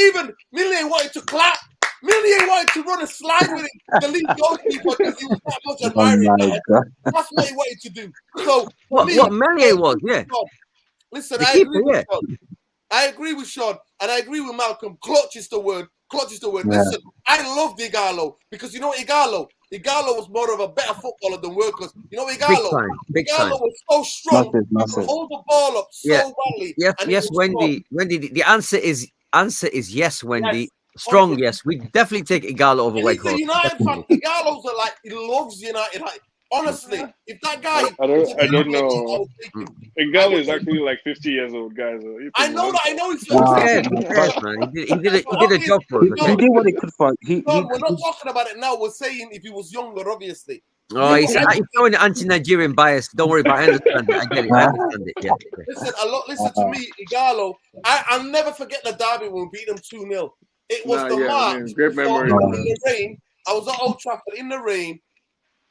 Millier wanted to clap. Millier wanted to run a slide with it. The lead goalkeeper, because he was that much admiring. That's what he wanted to do. So what Millier was, yeah. Listen, I agree with Sean, and I agree with Malcolm. Clutch is the word. Yeah. Listen, I love Igalo, because you know Igalo was more of a better footballer than Workers. You know Igalo? Big time. was so strong. He could hold the ball up so badly. Yes, Wendy. Wendy, the answer is yes, Wendy. Yes. Strong, yes. We definitely take Igalo over Wake Forest. United fan. Igalo's he loves United. Honestly, if that guy, I don't know. Igalo is actually like 50 years old, guys. I know he's man. He did a job for us. He did what he could for. We're not talking about it now. We're saying if he was younger, obviously. Oh, he's showing an anti-Nigerian bias. Don't worry about it. I understand it. I get it. I understand it. Yeah. Listen to me, Igalo. I'll never forget the derby when we beat them 2-0. It was March. Great memory. In the rain. I was at Old Trafford in the rain.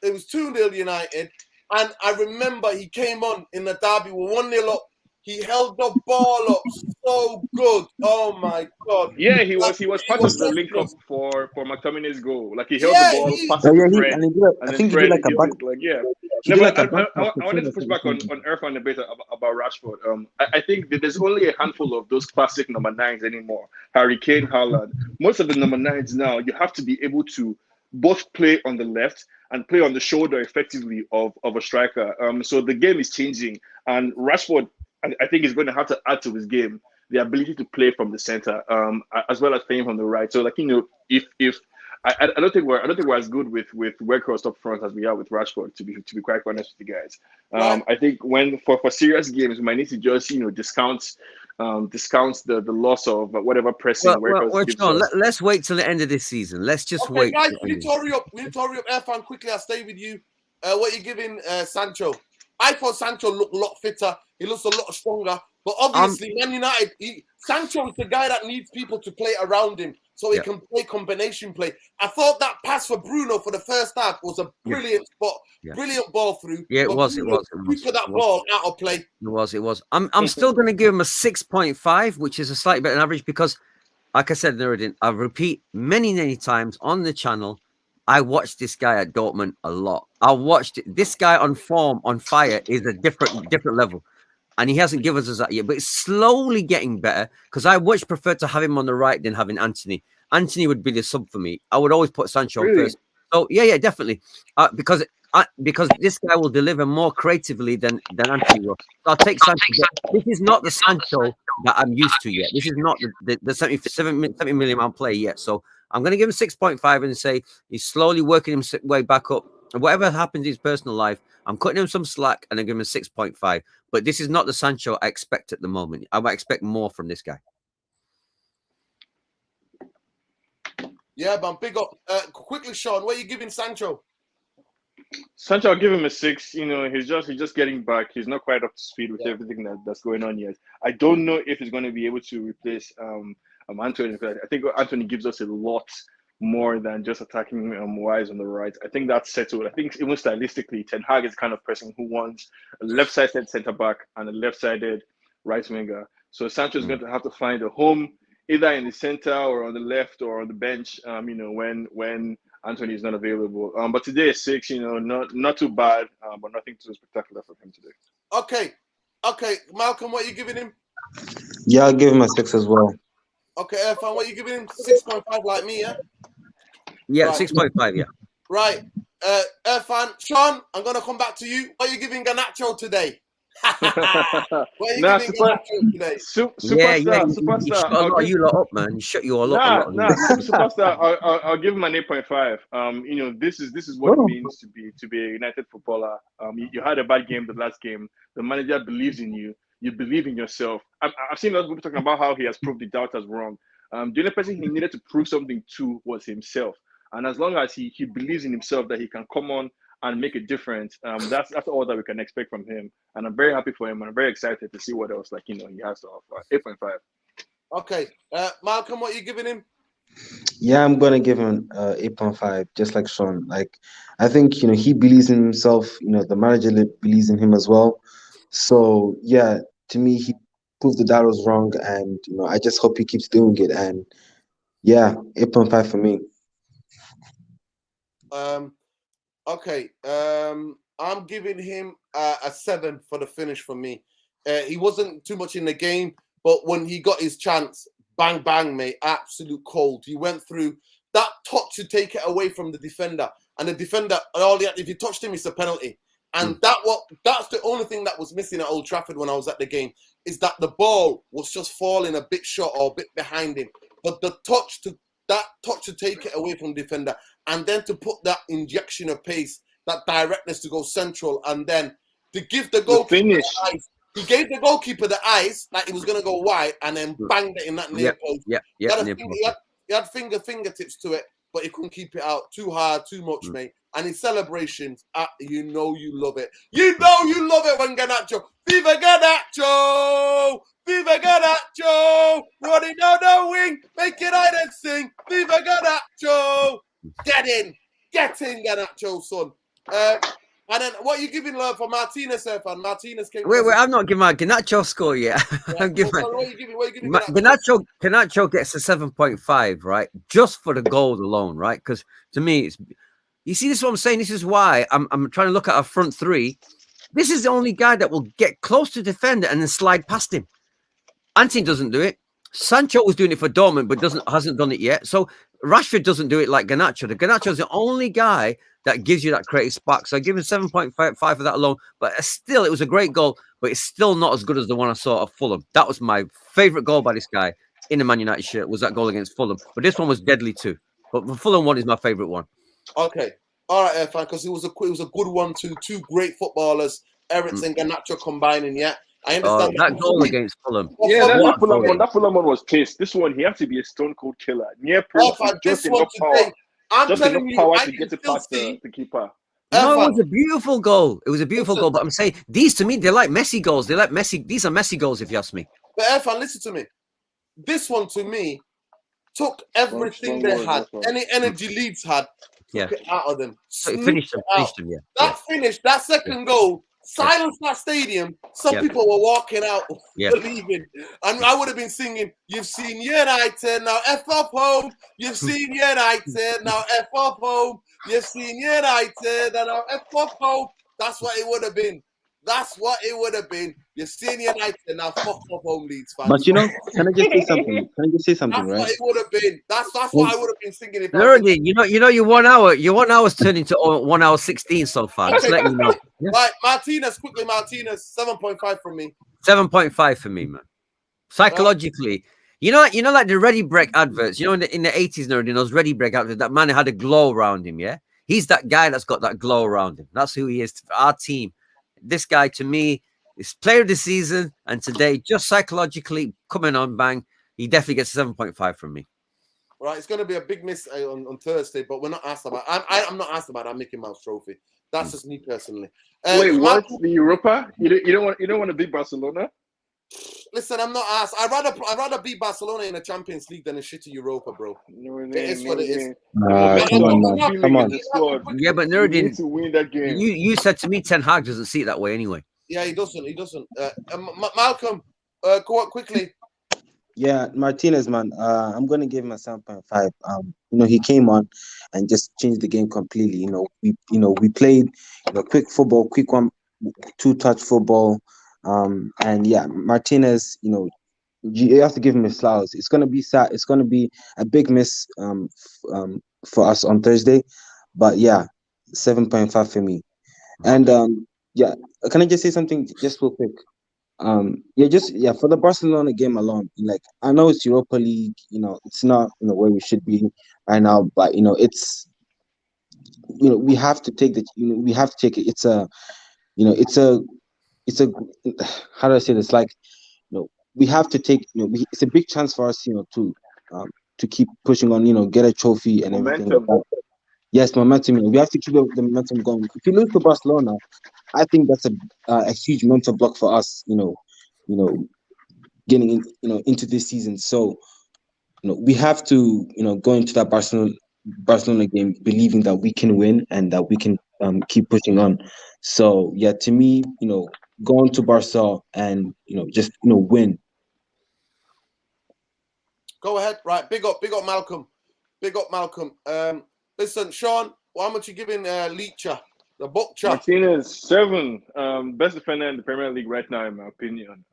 It was 2-0 United. And I remember he came on in the derby. We're 1-0 up. He held the ball up so good. Oh my God. Yeah, he was He part was of the link up selfless. for McTominay's goal. Like he held the Yeah, ball, he. passed it to Fred, and he did like, and I then think he did Fred like a gives back. it. Like yeah, He no, did but like a back pass I to wanted Fred to or push back something. on Irfan debate about Rashford. I think that there's only a handful of those classic number nines anymore. Harry Kane, Haaland. Most of the number nines now, you have to be able to both play on the left and play on the shoulder effectively of a striker. So the game is changing, and Rashford, I think, is going to have to add to his game the ability to play from the center, as well as playing from the right. So, like if I don't think we're as good with Weghorst up front as we are with Rashford. To be quite honest with you guys, Right. I think when for serious games, we might need to just discount the loss of whatever pressing Weghorst gives Sean, us. let's wait till the end of this season. Let's just Okay, wait. guys, till the we end need of to hurry up. We need to hurry up. Irfan, quickly, I'll stay with you. What are you giving Sancho? I thought Sancho looked a lot fitter. He looks a lot stronger. But obviously, Man United, Sancho is the guy that needs people to play around him so he can play combination play. I thought that pass for Bruno for the first half was a brilliant spot, brilliant ball through. Yeah, it But was. Bruno took that ball out of play. It was. I'm still going to give him a 6.5, which is a slightly better than average because, like I said, Nuruddin, I repeat many times on the channel, I watched this guy at Dortmund a lot. I watched it. This guy on form, on fire, is a different level. And he hasn't given us that yet, but it's slowly getting better because I much prefer to have him on the right than having Anthony. Anthony would be the sub for me. I would always put Sancho on first. So yeah, definitely. Because this guy will deliver more creatively than Anthony will. So I'll take Sancho. This is not the Sancho that I'm used to yet. This is not the 70 million pound player yet. So I'm going to give him 6.5 and say he's slowly working his way back up. Whatever happens in his personal life, I'm cutting him some slack and I give him a 6.5. But this is not the Sancho I expect at the moment. I might expect more from this guy. Yeah, man, big up. Quickly, Sean, what are you giving Sancho? Sancho, I'll give him a 6. He's just getting back. He's not quite up to speed with everything that's going on yet. I don't know if he's going to be able to replace Anthony. I think Anthony gives us a lot more than just attacking wise on the right. I think that's settled. I think even stylistically, Ten Hag is the kind of person who wants a left-sided centre back and a left-sided right winger. So Sancho is going to have to find a home either in the center or on the left or on the bench. When Anthony is not available. But today is 6. Not too bad, but nothing too spectacular for him today. Okay, Malcolm, what are you giving him? Yeah, I'll give him a 6 as well. Okay, Irfan, what are you giving him? 6.5 like me, yeah? Yeah, right. 6.5, yeah. Right. Irfan, Sean, I'm going to come back to you. What are you giving Garnacho today? What are you giving Garnacho today? Superstar. He shut a lot of you lot up, man. He shut you all up. Superstar. I'll give him an 8.5. This is what it means to be a United footballer. You had a bad game the last game. The manager believes in you. You believe in yourself. I've seen a lot of people talking about how he has proved the doubters wrong. The only person he needed to prove something to was himself. And as long as he believes in himself that he can come on and make a difference, that's all that we can expect from him. And I'm very happy for him. And I'm very excited to see what else he has to offer. 8.5. Okay. Malcolm, what are you giving him? Yeah, I'm gonna give him 8.5, just like Sean. Like, I think he believes in himself. The manager believes in him as well. So yeah, to me, he proved that was wrong, and I just hope he keeps doing it. And yeah, 8.5 for me. Okay. I'm giving him a 7 for the finish for me. He wasn't too much in the game, but when he got his chance, bang, bang, mate, absolute cold. He went through that touch to take it away from the defender. And the defender, if you touched him, it's a penalty. And that's the only thing that was missing at Old Trafford when I was at the game, is that the ball was just falling a bit short or a bit behind him. But the touch to take it away from the defender, and then to put that injection of pace, that directness to go central, and then to give the goalkeeper the eyes. He gave the goalkeeper the eyes like he was going to go wide, and then banged it in that near post. He had fingertips to it, but he couldn't keep it out. Too hard, too much, mate. And his celebrations, you love it. You love it when Garnacho. Viva Garnacho! Viva Garnacho! Running down the wing, make it hide and sing. Viva Garnacho! Get in, Garnacho, son. And then what are you giving love for Martinez, Irfan? Martinez came. Wait, I'm not giving my Garnacho score yet. I'm giving What are you giving? What are you giving? Garnacho gets a 7.5, right? Just for the goal alone, right? Because to me, it's, you see, this is what I'm saying. This is why I'm trying to look at our front three. This is the only guy that will get close to defender and then slide past him. Anthony doesn't do it. Sancho was doing it for Dortmund, but hasn't done it yet. So Rashford doesn't do it like Garnacho. The Garnacho is the only guy that gives you that creative spark. So I give him 7.5 for that alone. But still, it was a great goal, but it's still not as good as the one I saw at Fulham. That was my favorite goal by this guy in the Man United shirt, was that goal against Fulham. But this one was deadly too. But the Fulham one is my favorite one. Okay. All right, Irfan, because it was a good one too. Two great footballers, Eriksen and Garnacho combining, yeah. I understand that goal against Fulham. Yeah, that Fulham one was pissed. This one, he has to be a stone cold killer. Near perfect, just enough power. I'm telling you, I to get it past the keeper. No, it was a beautiful goal. It was a beautiful goal. But I'm saying these to me, they're like Messi goals. They're like Messi. These are Messi goals, if you ask me. But Irfan, listen to me. This one to me took everything they had, any energy Leeds had, took it out of them. So it finished them. Yeah. That finish, that second goal, silenced that stadium. Some people were walking out believing. And I would have been singing, "You've seen United, now F up home. You've seen United, now F up home. You've seen United, now F up home." That's what it would have been. That's what it would have been. You're seeing United, now fuck up home, Leeds fans. But can I just say something? That's right? what it would have been. That's what I would have been singing. If your 1 hour, your 1 hour turned into 1 hour 16 so far. Okay. Just letting you know. Yeah. Right, Martinez, 7.5 from me. 7.5 for me, man. Psychologically, you know, like the Ready Break adverts. You know, in the 80s, in those Ready Break adverts, that man had a glow around him. Yeah, he's that guy that's got that glow around him. That's who he is for our team. This guy, to me, is player of the season, and today, just psychologically coming on bang, he definitely gets 7.5 from me. Right, it's going to be a big miss on Thursday, but we're not asked about. I'm not asked about that Mickey Mouse trophy. That's just me personally. Wait, what? The Europa? You don't want to beat Barcelona? Listen, I'm not asked. I'd rather beat Barcelona in the Champions League than a shitty Europa, bro. It is what it is. Come on. Yeah, but Nuruddin, to win that game. You said to me Ten Hag doesn't see it that way anyway. Yeah, he doesn't. Malcolm, go on quickly. Yeah, Martinez, man. I'm gonna give him a 7.5. He came on and just changed the game completely. We played, quick football, quick one, two-touch football. And yeah, Martinez, you have to give him his flowers. It's gonna be sad. It's gonna be a big miss for us on Thursday, but yeah, 7.5 for me. And yeah, can I just say something just real quick? For the Barcelona game alone, like, I know it's Europa League, it's not where we should be right now, but it's we have to take we have to take it. It's a how do I say this? Like, we have to take it's a big chance for us, to keep pushing on, get a trophy and everything. Yes, momentum. We have to keep the momentum going. If you lose to Barcelona, I think that's a huge mental block for us, getting into this season. So, we have to, go into that Barcelona game believing that we can win and that we can keep pushing on. So yeah, to me, going to Barca and just win. Go ahead. Right, big up Malcolm. Listen, Sean, how much you giving Leacher, the Butcher? Martinez, 7. Best defender in the Premier League right now, in my opinion.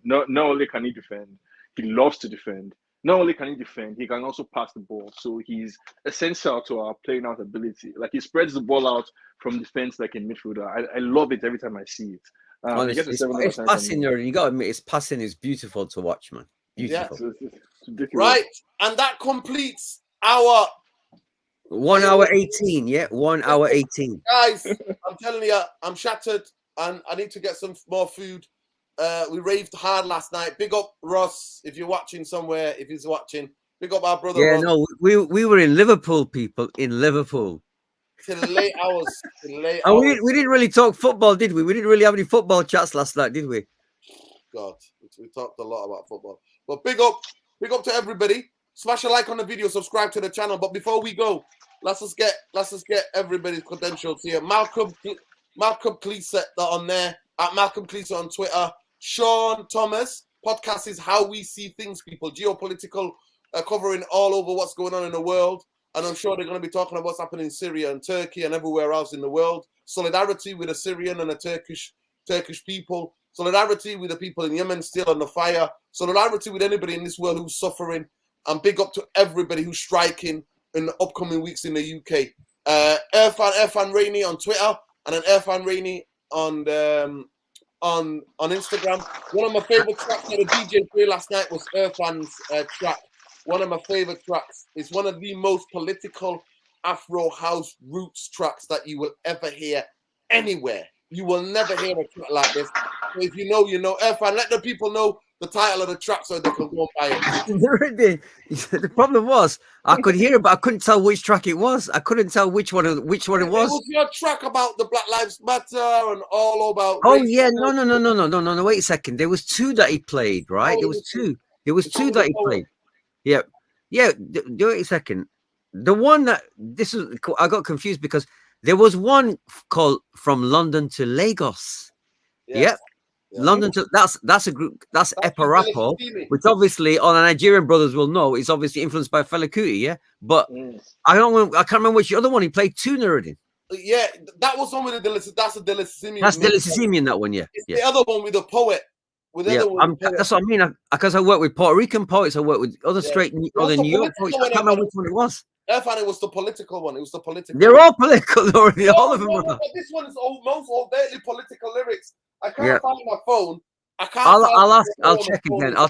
Not only can he defend, he loves to defend. Not only can he defend, he can also pass the ball. So he's essential to our playing out ability. Like, he spreads the ball out from defense like a midfielder. I love it every time I see it. It's passing, you got to admit, his passing is beautiful to watch, man. Beautiful. Yeah, it's right, and that completes our 1 hour 18. Yeah, 1 hour 18. Guys, I'm telling you, I'm shattered, and I need to get some more food. We raved hard last night. Big up Ross, if you're watching somewhere. If he's watching, big up our brother. Yeah, Ross. no, we were in Liverpool, people, in Liverpool. Till late hours. And we didn't really talk football, did we? We didn't really have any football chats last night, did we? God, we talked a lot about football. But big up to everybody. Smash a like on the video, subscribe to the channel. But before we go, let's just get everybody's credentials here. Malcolm, Malcolm Cleese on there, at Malcolm Cleese on Twitter. Sean Thomas, podcast is How We See Things, people. Geopolitical, covering all over what's going on in the world. And I'm sure they're going to be talking about what's happening in Syria and Turkey and everywhere else in the world. Solidarity with the Syrian and the Turkish people. Solidarity with the people in Yemen still on the fire. Solidarity with anybody in this world who's suffering. And big up to everybody who's striking in the upcoming weeks in the UK. Irfan Rainey on Twitter and then Irfan Rainey on Instagram. One of my favorite tracks that the DJ played last night was Irfan's track. One of my favorite tracks. It's one of the most political Afro house roots tracks that you will ever hear anywhere. You will never hear a track like this. So if you know, you know. Irfan, let the people know the title of the track so they can go and buy it. The problem was I could hear it, but I couldn't tell which track it was. I couldn't tell which one it was. It was your track about the Black Lives Matter and all about. Oh yeah, no. Wait a second. There was two that he played, right? There was two. There was two that he played. Yeah. Do it a second. The one that I got confused because there was one called From London to Lagos. Yep. London to that's a group, that's Eparapo, which obviously all the Nigerian brothers will know is obviously influenced by Fela Kuti, yeah. But I can't remember which other one he played. Nuruddin. Yeah, that was one with that's a Delisimian. That's Delisimian, that one, yeah. It's the other one with the poet. That's what I mean. Because I work with Puerto Rican poets, I work with other other New York poets. I can't remember which one it was. I found it was the political one. It was the political. They're all political already. All of them. No, this one is most overtly political lyrics. I can't find my phone. I can't. I'll check again. I'll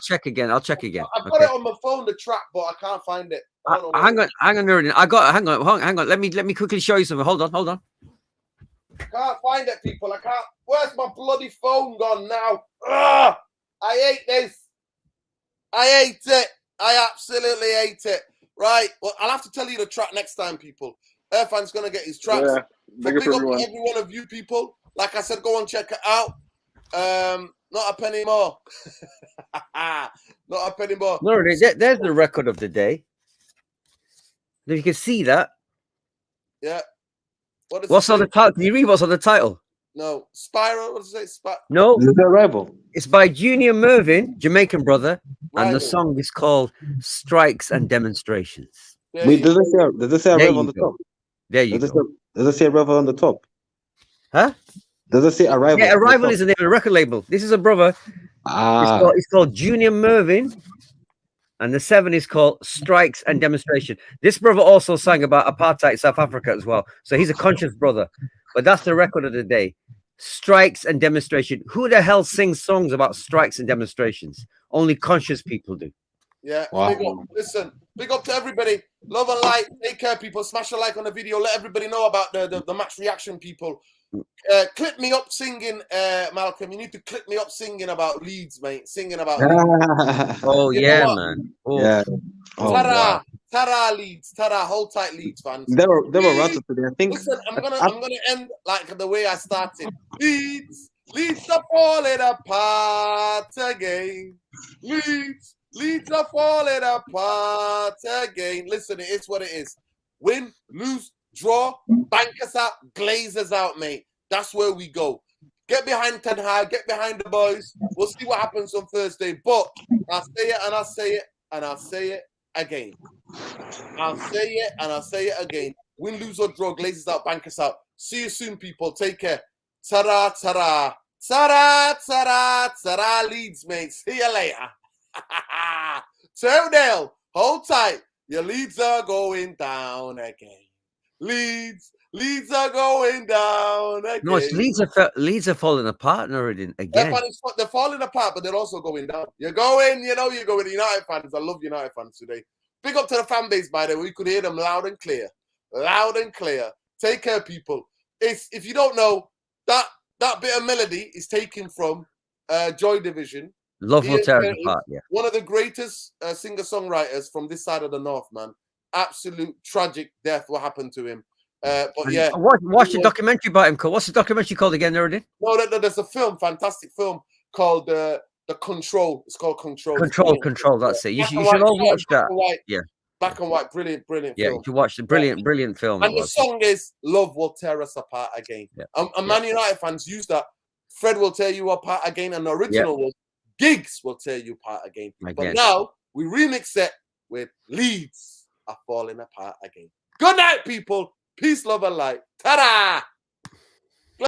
check again. I've got it on my phone, the track, but I can't find it. Hang on, Nuruddin. Hang on. Let me quickly show you something. Hold on. I can't find it, people. I can't. Where's my bloody phone gone now? Ugh! I hate this. I hate it. I absolutely hate it. Right. Well, I'll have to tell you the track next time, people. Irfan's going to get his tracks. Yeah, big up to every one of you people. Like I said, go and check it out. Not a penny more. Not a penny more. No, there's the record of the day. You can see that. Yeah. What's on the title? Can you read what's on the title? No. Spiral? What does it say? No. The Rebel. It's by Junior Mervin, Jamaican brother, and the song is called Strikes and Demonstrations. Wait, does it say a Rebel on the top? There you go. Does it say Arrival on the top? Huh? Does it say Arrival? Yeah, Arrival is the name of the record label. This is a brother. It's called Junior Mervin, and the 7 is called Strikes and Demonstration. This brother also sang about apartheid in South Africa as well. So he's a conscious brother. But that's the record of the day. Strikes and demonstration. Who the hell sings songs about strikes and demonstrations? Only conscious people do. Yeah. Wow. Big up. Listen, big up to everybody. Love and light. Take care, people. Smash a like on the video. Let everybody know about the match reaction, people. Clip me up singing, Malcolm. You need to clip me up singing about Leeds, mate. Singing about Leeds. Oh, yeah, man. Oh. Yeah. Oh, Tara Leeds. Tara, hold tight, Leeds fans. They were rattled today, I think. Listen, I'm gonna end like the way I started. Leeds are falling apart again. Leeds are falling apart again. Listen, it is what it is. Win, lose, draw, bankers out, glazers out, mate. That's where we go. Get behind Ten Hag, get behind the boys. We'll see what happens on Thursday. But I'll say it and I'll say it and I'll say it again. I'll say it and I'll say it again. Win, lose, or draw, glazers out, bankers out. See you soon, people. Take care. Ta-ra, ta-ra. Ta-ra, ta-ra, ta-ra, Leeds, mate. See you later. Turndale, hold tight. Your Leeds are going down again. Leeds are going down again. No, it's Leeds are falling apart already again. They're falling apart, but they're also going down. You're going United fans. I love United fans today. Big up to the fan base, by the way. We could hear them loud and clear. Loud and clear. Take care, people. If you don't know, that bit of melody is taken from Joy Division. Love will tear us apart, yeah. One of the greatest singer-songwriters from this side of the north, man. Absolute tragic death, what happened to him. But yeah. Watch the documentary about him, Cole. What's the documentary called again, Nuruddin? No, there's a film, fantastic film called The Control. It's called Control. Control, that's it. You should all watch that. Yeah. Black and white, brilliant Yeah, film. you watched the brilliant film. It And the was. song is "Love Will Tear Us Apart Again." Yeah. And Man United fans use that. Fred will tear you apart again, and the original was Gigs will tear you apart again. But now we remix it with Leeds are falling apart again. Good night, people. Peace, love, and light. Ta-da!